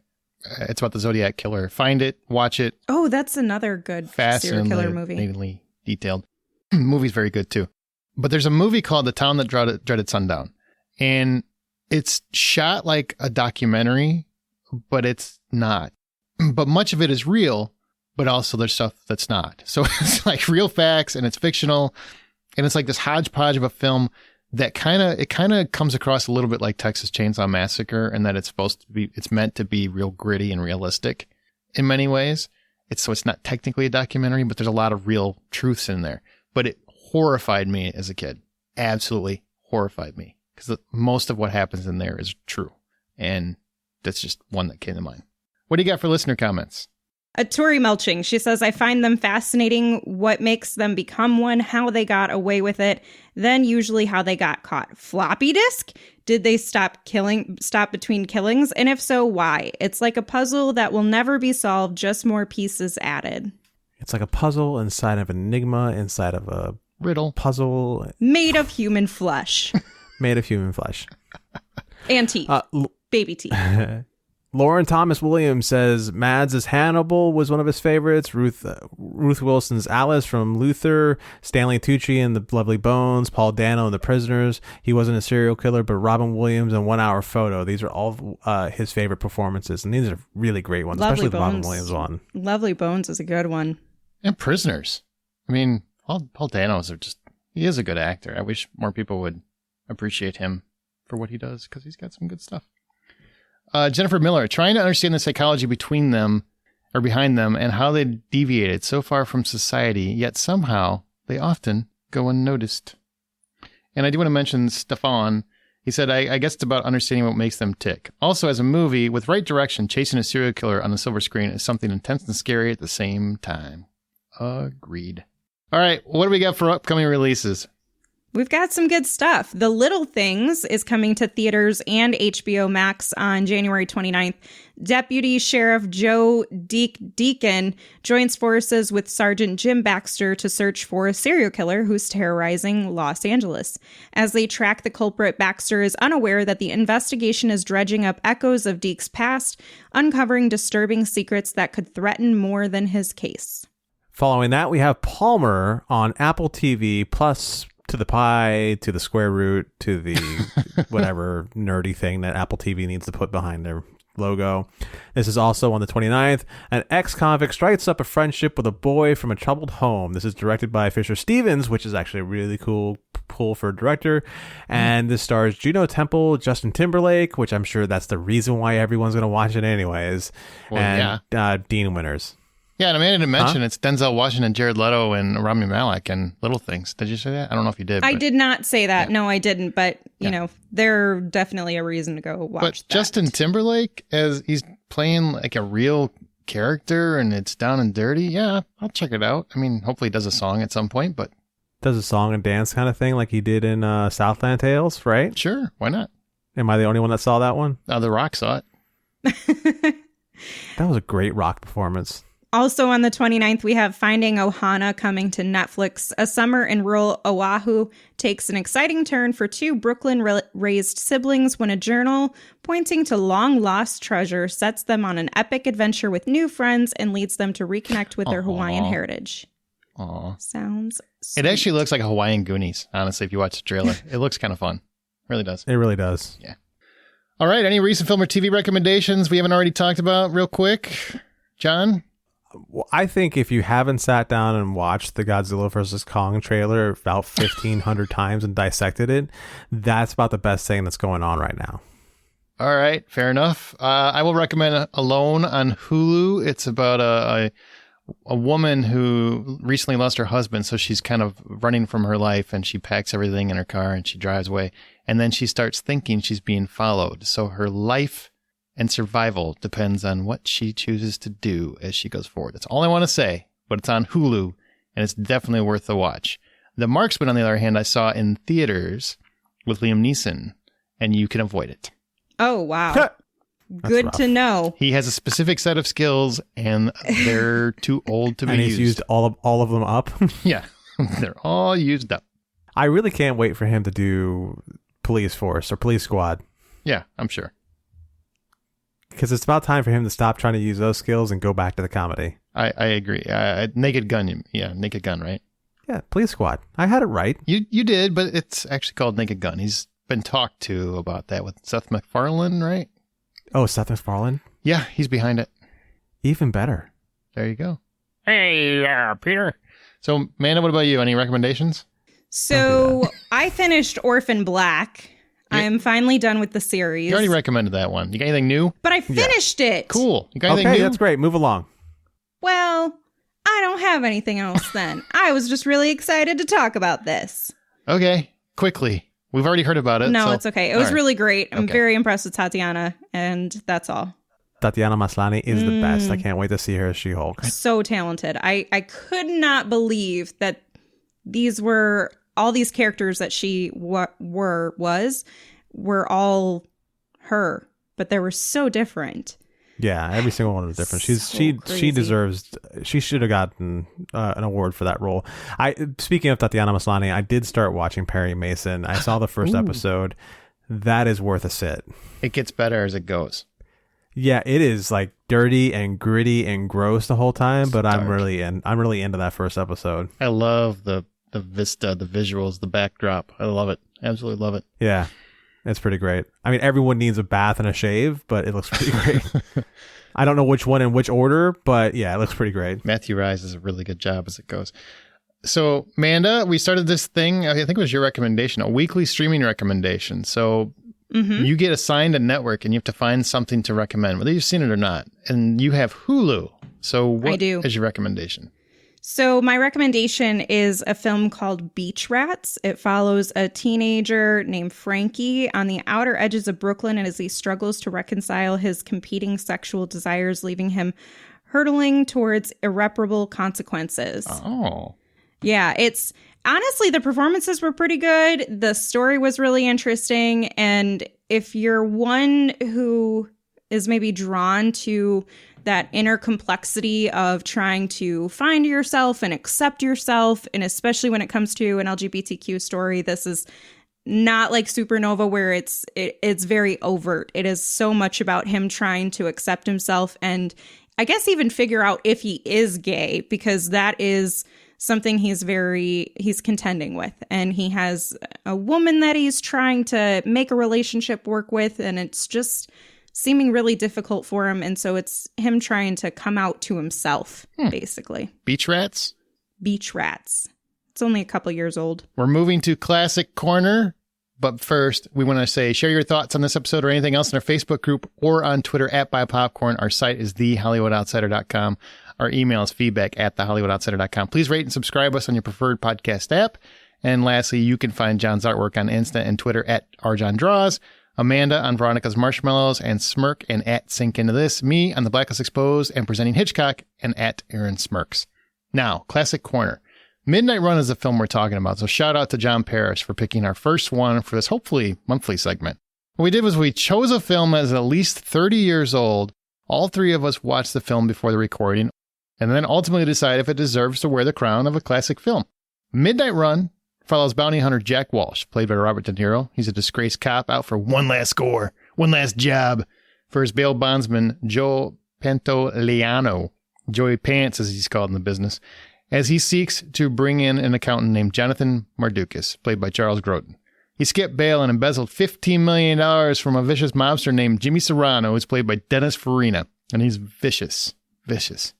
It's about the Zodiac killer. Find it, watch it. Oh, that's another good serial killer movie. Fascinatingly detailed. Movie's very good, too. But there's a movie called The Town That Dreaded Sundown. And it's shot like a documentary, but it's not. But much of it is real, but also there's stuff that's not. So it's like real facts and it's fictional. And it's like this hodgepodge of a film that kind of comes across a little bit like Texas Chainsaw Massacre, and that it's meant to be real gritty and realistic in many ways. It's not technically a documentary, but there's a lot of real truths in there. But it horrified me as a kid. absolutely horrified me because most of what happens in there is true. And that's just one that came to mind. What do you got for listener comments? Tori Melching, she says, I find them fascinating, what makes them become one, how they got away with it, then usually how they got caught. Floppy disk? Did they stop between killings? And if so, why? It's like a puzzle that will never be solved, just more pieces added. It's like a puzzle inside of an enigma, inside of a riddle puzzle. Made of human flesh. Made of human flesh. And teeth. Baby teeth. Lauren Thomas Williams says Mads' Hannibal was one of his favorites. Ruth Wilson's Alice from Luther. Stanley Tucci in The Lovely Bones. Paul Dano in The Prisoners. He wasn't a serial killer, but Robin Williams in 1 Hour Photo. These are all his favorite performances, and these are really great ones, Lovely especially the Robin Bones. Williams one. Lovely Bones is a good one. And Prisoners. I mean, Paul Dano's he is a good actor. I wish more people would appreciate him for what he does because he's got some good stuff. Jennifer Miller, trying to understand the psychology between them or behind them and how they deviated so far from society, yet somehow they often go unnoticed. And I do want to mention Stefan. He said, I guess it's about understanding what makes them tick. Also, as a movie, with right direction, chasing a serial killer on the silver screen is something intense and scary at the same time. Agreed. All right, what do we got for upcoming releases? We've got some good stuff. The Little Things is coming to theaters and HBO Max on January 29th. Deputy Sheriff Joe Deacon joins forces with Sergeant Jim Baxter to search for a serial killer who's terrorizing Los Angeles. As they track the culprit, Baxter is unaware that the investigation is dredging up echoes of Deke's past, uncovering disturbing secrets that could threaten more than his case. Following that, we have Palmer on Apple TV Plus. To the pi, to the square root, to the whatever nerdy thing that Apple TV needs to put behind their logo. This is also on the 29th. An ex-convict strikes up a friendship with a boy from a troubled home. This is directed by Fisher Stevens, which is actually a really cool pull for a director. And this stars Juno Temple, Justin Timberlake, which I'm sure that's the reason why everyone's going to watch it anyways. Well, and Dean Winters. Yeah, and I didn't mention it's Denzel Washington, Jared Leto, and Rami Malek and Little Things. Did you say that? I don't know if you did. I did not say that. Yeah. No, I didn't. But, you know, they're definitely a reason to go watch that. But Justin Timberlake, as he's playing like a real character and it's down and dirty, yeah, I'll check it out. I mean, hopefully he does a song at some point, but... Does a song and dance kind of thing like he did in Southland Tales, right? Sure, why not? Am I the only one that saw that one? The Rock saw it. That was a great Rock performance. Also on the 29th, we have Finding Ohana coming to Netflix. A summer in rural Oahu takes an exciting turn for two Brooklyn-raised siblings when a journal pointing to long-lost treasure sets them on an epic adventure with new friends and leads them to reconnect with their Hawaiian heritage. Aww. Sounds sweet. It actually looks like a Hawaiian Goonies, honestly, if you watch the trailer. It looks kind of fun. It really does. It really does. Yeah. All right, any recent film or TV recommendations we haven't already talked about real quick? John? Well, I think if you haven't sat down and watched the Godzilla vs. Kong trailer about 1,500 times and dissected it, that's about the best thing that's going on right now. All right, fair enough. I will recommend Alone on Hulu. It's about a woman who recently lost her husband, so she's kind of running from her life, and she packs everything in her car and she drives away. And then she starts thinking she's being followed. So her life and survival depends on what she chooses to do as she goes forward. That's all I want to say, but it's on Hulu, and it's definitely worth a watch. The Marksman, on the other hand, I saw in theaters with Liam Neeson, and you can avoid it. Oh, wow. Good to know. He has a specific set of skills, and they're too old to be used. And he's used all of them up? Yeah, they're all used up. I really can't wait for him to do Police Force or Police Squad. Yeah, I'm sure. Because it's about time for him to stop trying to use those skills and go back to the comedy. I agree. Naked Gun. Yeah, Naked Gun, right? Yeah, Police Squad. I had it right. You did, but it's actually called Naked Gun. He's been talked to about that with Seth MacFarlane, right? Oh, Seth MacFarlane? Yeah, he's behind it. Even better. There you go. Hey, Peter. So, Amanda, what about you? Any recommendations? So, I finished Orphan Black. I'm finally done with the series. You already recommended that one. You got anything new? But I finished it. Cool. You got anything new? Okay, that's great. Move along. Well, I don't have anything else then. I was just really excited to talk about this. Okay. quickly. We've already heard about it. No, so- it's okay. It was all right. really great. I'm Okay. very impressed with Tatiana, and that's all. Tatiana Maslany is the best. I can't wait to see her as She-Hulk. So talented. I could not believe that these were all these characters that she were all her, but they were so different. Yeah, every single one was different. So She crazy. deserves. She should have gotten an award for that role. Speaking of Tatiana Maslany, I did start watching Perry Mason. I saw the first episode. That is worth a sit. It gets better as it goes. Yeah, it is like dirty and gritty and gross the whole time, but I'm dark. really into that first episode. I love the vista, the visuals, the backdrop. I love it. Absolutely love it. Yeah, it's pretty great. I mean, everyone needs a bath and a shave, but it looks pretty great. I don't know which one in which order, but yeah, it looks pretty great. Matthew Rise does a really good job as it goes. So, Amanda, we started this thing, I think it was your recommendation, a weekly streaming recommendation. So you get assigned a network and you have to find something to recommend, whether you've seen it or not. And you have Hulu. So what is your recommendation? So my recommendation is a film called Beach Rats. It follows a teenager named Frankie on the outer edges of Brooklyn as he struggles to reconcile his competing sexual desires, leaving him hurtling towards irreparable consequences. Oh. Yeah, it's honestly, the performances were pretty good. The story was really interesting. And if you're one who is maybe drawn to that inner complexity of trying to find yourself and accept yourself, and especially when it comes to an LGBTQ story, this is not like Supernova where it's very overt. It is so much about him trying to accept himself and I guess even figure out if he is gay, because that is something he's contending with. And he has a woman that he's trying to make a relationship work with, and it's just seeming really difficult for him. And so it's him trying to come out to himself, basically. Beach Rats? Beach Rats. It's only a couple years old. We're moving to Classic Corner. But first, we want to say, share your thoughts on this episode or anything else in our Facebook group or on Twitter @BuyPopcorn. Our site is thehollywoodoutsiders.com. Our email is feedback@thehollywoodoutsiders.com. Please rate and subscribe us on your preferred podcast app. And lastly, you can find John's artwork on Insta and Twitter @RJohnDraws, Amanda on Veronica's Marshmallows and Smirk and @Sink Into This, me on The Blacklist Exposed and Presenting Hitchcock and @Aaron Smirks. Now, Classic Corner. Midnight Run is the film we're talking about, so shout out to John Parrish for picking our first one for this hopefully monthly segment. What we did was we chose a film that is at least 30 years old. All three of us watched the film before the recording, and then ultimately decide if it deserves to wear the crown of a classic film. Midnight Run follows bounty hunter Jack Walsh, played by Robert De Niro. He's a disgraced cop out for one last score, one last job for his bail bondsman, Joe Pantoliano, Joey Pants as he's called in the business, as he seeks to bring in an accountant named Jonathan Mardukas, played by Charles Grodin. He skipped bail and embezzled $15 million from a vicious mobster named Jimmy Serrano, who's played by Dennis Farina. And he's vicious. Vicious.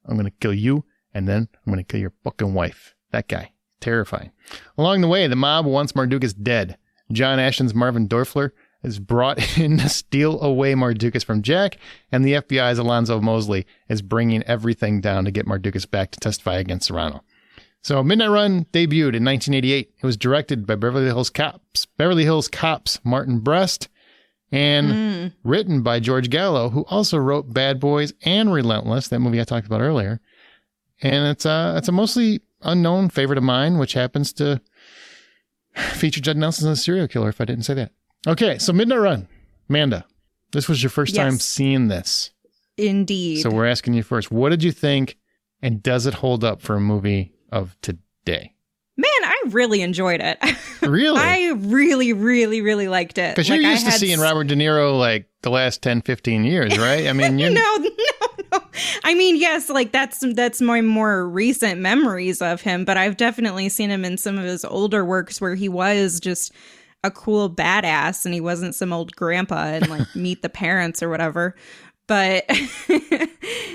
I'm going to kill you, and then I'm going to kill your fucking wife. That guy. Terrifying. Along the way, the mob wants Mardukas dead. John Ashton's Marvin Dorfler is brought in to steal away Mardukas from Jack, and the FBI's Alonzo Mosley is bringing everything down to get Mardukas back to testify against Serrano. So Midnight Run debuted in 1988. It was directed by Beverly Hills Cops Martin Brest, and written by George Gallo, who also wrote Bad Boys and Relentless, that movie I talked about earlier. And it's a mostly unknown favorite of mine, which happens to feature Judd Nelson as a serial killer, if I didn't say that. Okay, so Midnight Run. Amanda, this was your first time seeing this. Indeed. So we're asking you first, what did you think, and does it hold up for a movie of today? Man, I really enjoyed it. Really? I really, really, really liked it. Because you're used to seeing Robert De Niro like the last 10, 15 years, right? I mean, you're... No. I mean, yes, like that's my more recent memories of him, but I've definitely seen him in some of his older works where he was just a cool badass and he wasn't some old grandpa and like Meet the Parents or whatever. But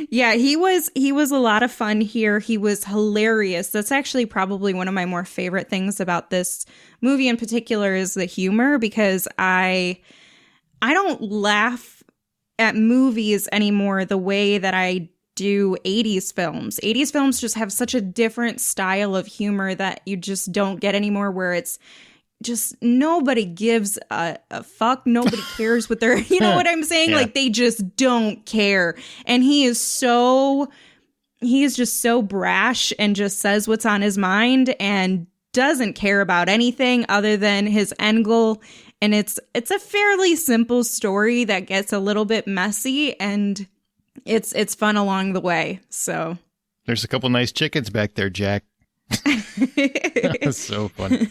yeah, he was a lot of fun here. He was hilarious. That's actually probably one of my more favorite things about this movie in particular is the humor, because I don't laugh at movies anymore the way that I do 80s films. 80s films just have such a different style of humor that you just don't get anymore, where it's just nobody gives a fuck. Nobody cares what they're, you know what I'm saying? Yeah. Like, they just don't care. And he is just so brash and just says what's on his mind and doesn't care about anything other than his end goal. And it's a fairly simple story that gets a little bit messy, and it's fun along the way. So There's a couple nice chickens back there, Jack. That's so funny.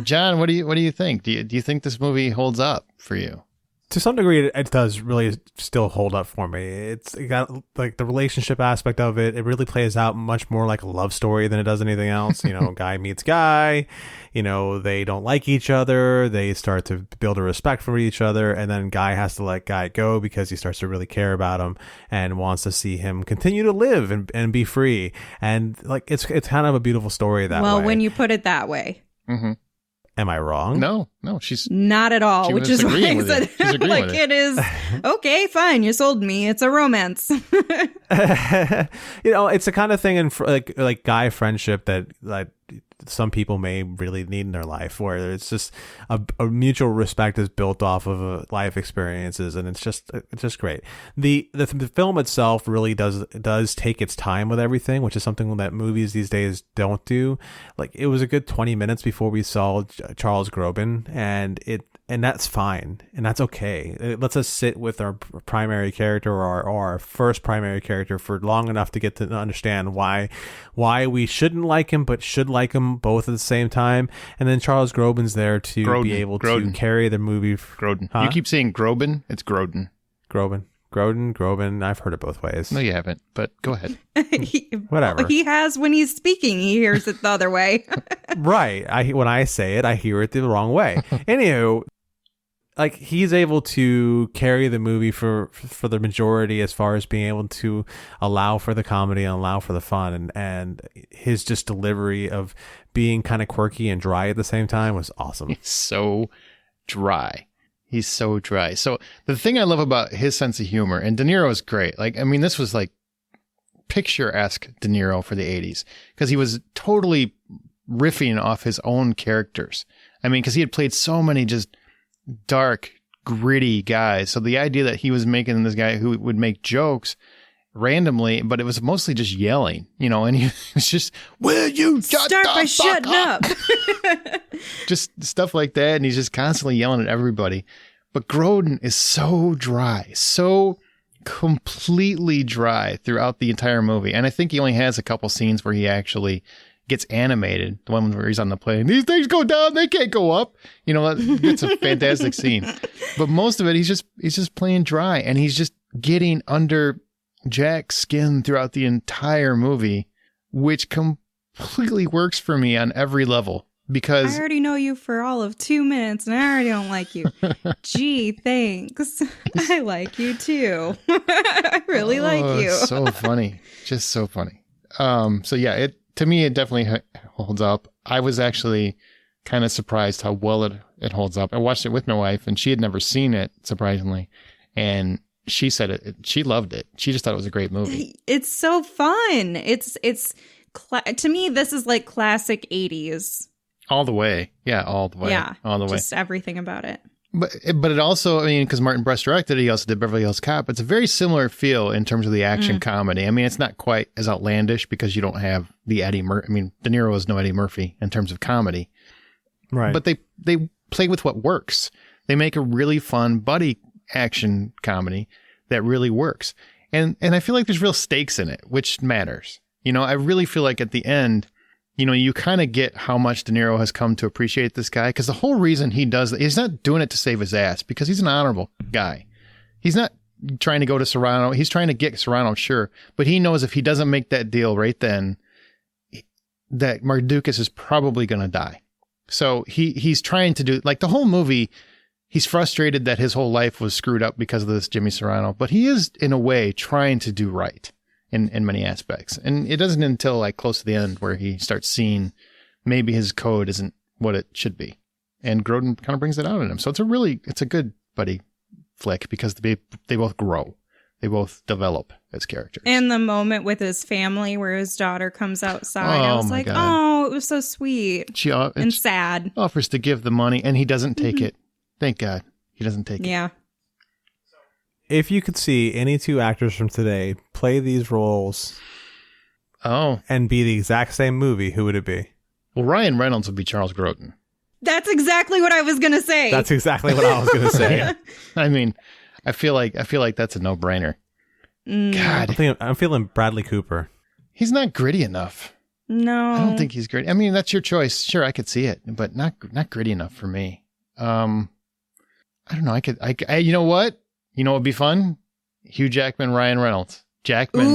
John, what do you think? Do you think this movie holds up for you? To some degree, it does really still hold up for me. It got like the relationship aspect of it. It really plays out much more like a love story than it does anything else. You know, guy meets guy. You know, they don't like each other. They start to build a respect for each other, and then guy has to let guy go because he starts to really care about him and wants to see him continue to live and be free. And like it's kind of a beautiful story that way. Well, when you put it that way. Mm-hmm. Am I wrong? No, she's not at all, which is why I said like it is okay, fine, you sold me. It's a romance. You know, it's the kind of thing in like guy friendship that like some people may really need in their life, where it's just a mutual respect is built off of life experiences, and it's just great. The film itself really does take its time with everything, which is something that movies these days don't do. Like, it was a good 20 minutes before we saw Charles Grodin, and that's fine, and that's okay. It lets us sit with our primary character or our first primary character for long enough to get to understand why we shouldn't like him but should like him both at the same time. And then Charles Grodin's there to be able to carry the movie. Grodin. Huh? You keep saying Grobin. It's Grodin. Grodin. I've heard it both ways. No, you haven't, but go ahead. Whatever. He has when he's speaking. He hears it the other way. Right. When I say it, I hear it the wrong way. Anywho, like, he's able to carry the movie for the majority as far as being able to allow for the comedy and allow for the fun, and his just delivery of being kind of quirky and dry at the same time was awesome. He's so dry. So the thing I love about his sense of humor, and De Niro is great. Like, I mean, this was like picture-esque De Niro for the 80s, because he was totally riffing off his own characters. I mean, because he had played so many just dark, gritty guys. So the idea that he was making this guy who would make jokes randomly, but it was mostly just yelling, you know, and he was just, will you start by shutting up? Just stuff like that. And he's just constantly yelling at everybody. But Grodin is so dry, so completely dry throughout the entire movie. And I think he only has a couple scenes where he actually gets animated. The one where he's on the plane. These things go down, they can't go up. You know, it's a fantastic scene. But most of it, he's just playing dry, and he's just getting under Jack's skin throughout the entire movie, which completely works for me on every level. Because I already know you for all of 2 minutes, and I already don't like you. Gee, thanks. I like you too. I really like you. It's so funny. Just so funny. So yeah, to me, it definitely holds up. I was actually kind of surprised how well it holds up. I watched it with my wife, and she had never seen it, surprisingly. And she said she loved it. She just thought it was a great movie. It's so fun. To me, this is like classic 80s. All the way. Yeah, all the way. Yeah, all the way. Just everything about it. But it also, I mean, because Martin Brest directed it, he also did Beverly Hills Cop. It's a very similar feel in terms of the action comedy. I mean, it's not quite as outlandish because you don't have the Eddie Murphy. I mean, De Niro is no Eddie Murphy in terms of comedy. Right. But they play with what works. They make a really fun buddy action comedy that really works. And I feel like there's real stakes in it, which matters. You know, I really feel like at the end, you know, you kind of get how much De Niro has come to appreciate this guy, because the whole reason he does it, he's not doing it to save his ass, because he's an honorable guy. He's not trying to go to Serrano. He's trying to get Serrano, sure, but he knows if he doesn't make that deal right then, that Mardukas is probably going to die. So he's trying to do, like, the whole movie, he's frustrated that his whole life was screwed up because of this Jimmy Serrano, but he is, in a way, trying to do right in many aspects. And it doesn't until like close to the end where he starts seeing maybe his code isn't what it should be. And Grodin kind of brings it out in him. So it's a good buddy flick because they both grow. they both develop as characters. And the moment with his family where his daughter comes outside, I was like, God. oh, it was so sweet and sad. Offers to give the money, and he doesn't take it. Thank God. He doesn't take it. Yeah. If you could see any two actors from today play these roles and be the exact same movie, who would it be? Well, Ryan Reynolds would be Charles Grodin. That's exactly what I was going to say. That's exactly what I was going to say. I mean, I feel like that's a no-brainer. God. I'm feeling Bradley Cooper. He's not gritty enough. No. I don't think he's gritty. I mean, that's your choice. Sure, I could see it, but not gritty enough for me. I don't know. You know what? You know what would be fun? Hugh Jackman, Ryan Reynolds. Jackman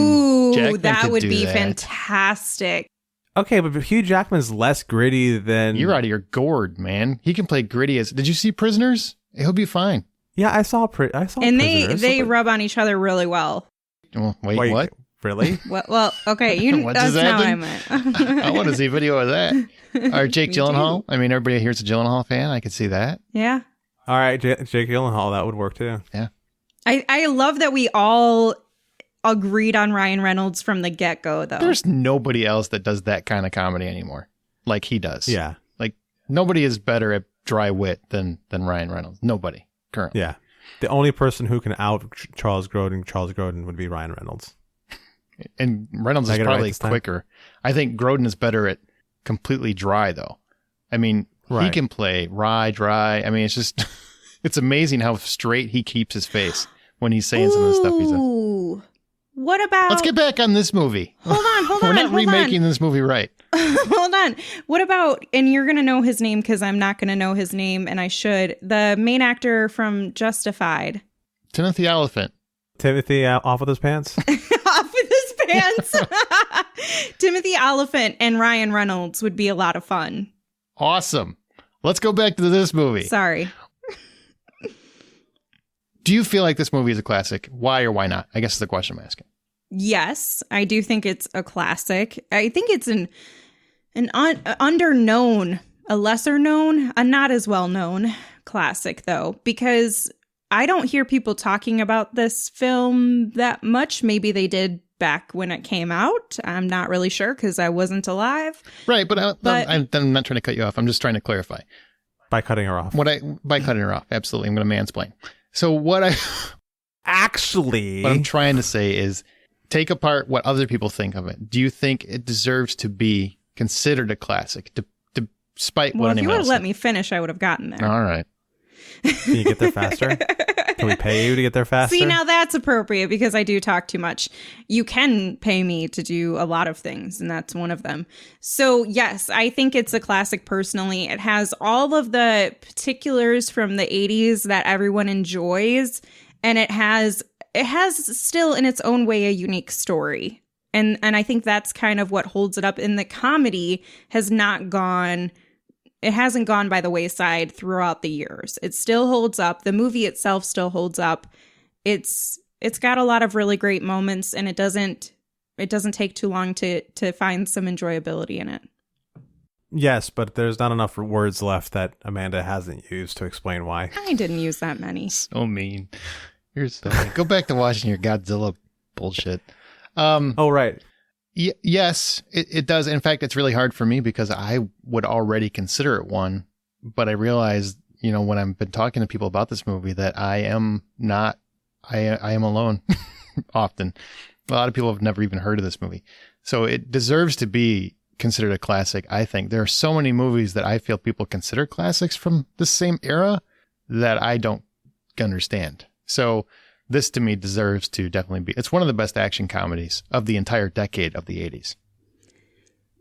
that would be that. fantastic. Okay, but Hugh Jackman's less gritty than... You're out of your gourd, man. He can play gritty as... Did you see Prisoners? He'll be fine. Yeah, I saw And they rub on each other really well. Well, wait, what? Really? Well, okay. What that's just not what I happened? meant. I want to see a video of that. Or Jake Gyllenhaal. I mean, everybody here's a Gyllenhaal fan. I could see that. Yeah. All right, Jake Gyllenhaal, that would work too. Yeah. I love that we all agreed on Ryan Reynolds from the get-go, though. There's nobody else that does that kind of comedy anymore, like he does. Yeah. Like, nobody is better at dry wit than Ryan Reynolds. Nobody, currently. Yeah. The only person who can out Charles Grodin would be Ryan Reynolds. And Reynolds is probably quicker. I think Grodin is better at completely dry, though. I mean, he can play dry. I mean, it's just, it's amazing how straight he keeps his face when he's saying some of the stuff he says. What about... Let's get back on this movie. Hold on. We're not remaking this movie right. Hold on. What about, and you're going to know his name because I'm not going to know his name, and I should, the main actor from Justified. Timothy Olyphant. Timothy off with his pants? Off with his pants. Timothy Olyphant and Ryan Reynolds would be a lot of fun. Awesome. Let's go back to this movie. Sorry. Do you feel like this movie is a classic? Why or why not? I guess is the question I'm asking. Yes, I do think it's a classic. I think it's an underknown, a lesser known, a not as well known classic, though, because I don't hear people talking about this film that much. Maybe they did back when it came out. I'm not really sure because I wasn't alive. Right, but I'm not trying to cut you off. I'm just trying to clarify. By cutting her off. By cutting her off, absolutely. I'm going to mansplain. So what I'm trying to say is take apart what other people think of it. Do you think it deserves to be considered a classic, despite what anyone else if you would have let thinks? me finish, I would have gotten there. All right. Can you get there faster? Can we pay you to get there faster? See, now that's appropriate because I do talk too much. You can pay me to do a lot of things, and that's one of them. So, yes, I think it's a classic personally. It has all of the particulars from the 80s that everyone enjoys, and it has still in its own way a unique story. And I think that's kind of what holds it up. And the comedy hasn't gone by the wayside throughout the years. It still holds up. The movie itself still holds up. It's got a lot of really great moments, and it doesn't take too long to find some enjoyability in it. Yes, but there's not enough words left that Amanda hasn't used to explain why. I didn't use that many. So mean. You're so mean. Go back to watching your Godzilla bullshit. Oh, right. Yes, it does. In fact, it's really hard for me because I would already consider it one, but I realized, when I've been talking to people about this movie that I am alone often. A lot of people have never even heard of this movie. So it deserves to be considered a classic, I think. There are so many movies that I feel people consider classics from the same era that I don't understand. So this to me deserves to definitely be. It's one of the best action comedies of the entire decade of the 80s.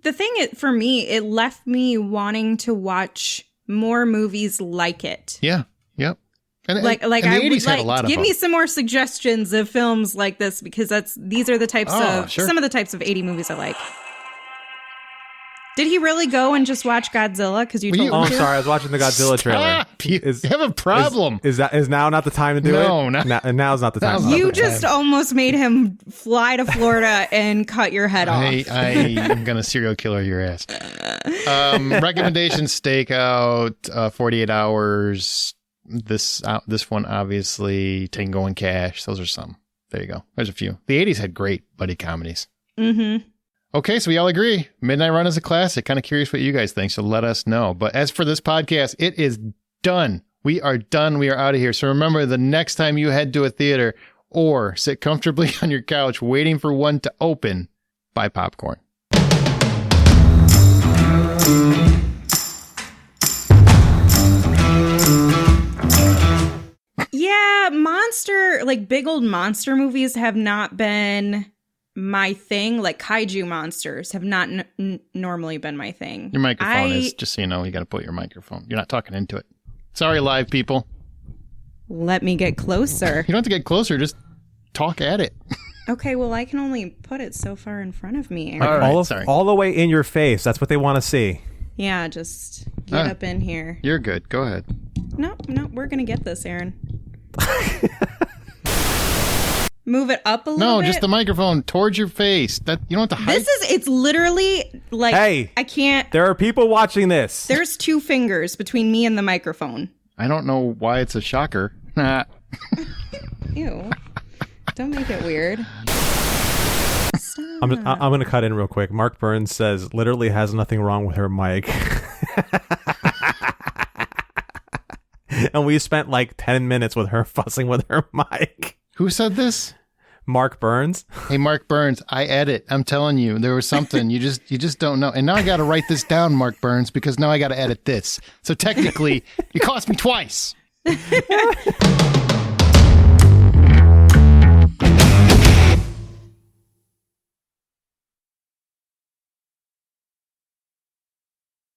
The thing for me, it left me wanting to watch more movies like it. Yeah. Yep. And the 80s had a lot of give them. me some more suggestions of films like this because these are the types some of the types of 80 movies I like. Did he really go and just watch Godzilla? Because you told me to? Oh, I'm sorry. I was watching the Godzilla trailer. You have a problem. Is now not the time to do it? No. Now's not the time. You just almost made him fly to Florida and cut your head off. I am going to serial killer your ass. Recommendation: Stakeout, 48 Hours. This one, obviously, Tango and Cash. Those are some. There you go. There's a few. The 80s had great buddy comedies. Mm-hmm. Okay, so we all agree. Midnight Run is a classic. Kind of curious what you guys think, so let us know. But as for this podcast, it is done. We are done. We are out of here. So remember, the next time you head to a theater or sit comfortably on your couch waiting for one to open, buy popcorn. Yeah, big old monster movies have not been my thing. Like kaiju monsters have not normally been my thing. Your microphone is, just so you know, you got to put your microphone. You're not talking into it. Sorry, live people. Let me get closer. You don't have to get closer. Just talk at it. Okay, well, I can only put it so far in front of me. All right, all the way in your face. That's what they want to see. Yeah, just get up in here. You're good. Go ahead. No, we're going to get this, Aaron. Move it up a little bit. No, just the microphone towards your face. That you don't have to hide. It's literally like, hey, I can't. There are people watching this. There's 2 fingers between me and the microphone. I don't know why it's a shocker. Ew. Don't make it weird. I'm going to cut in real quick. Mark Burns says, literally has nothing wrong with her mic. And we spent like 10 minutes with her fussing with her mic. Who said this? Mark Burns. Hey, Mark Burns, I edit. I'm telling you, there was something. You just don't know. And now I got to write this down, Mark Burns, because now I got to edit this. So technically, it cost me twice.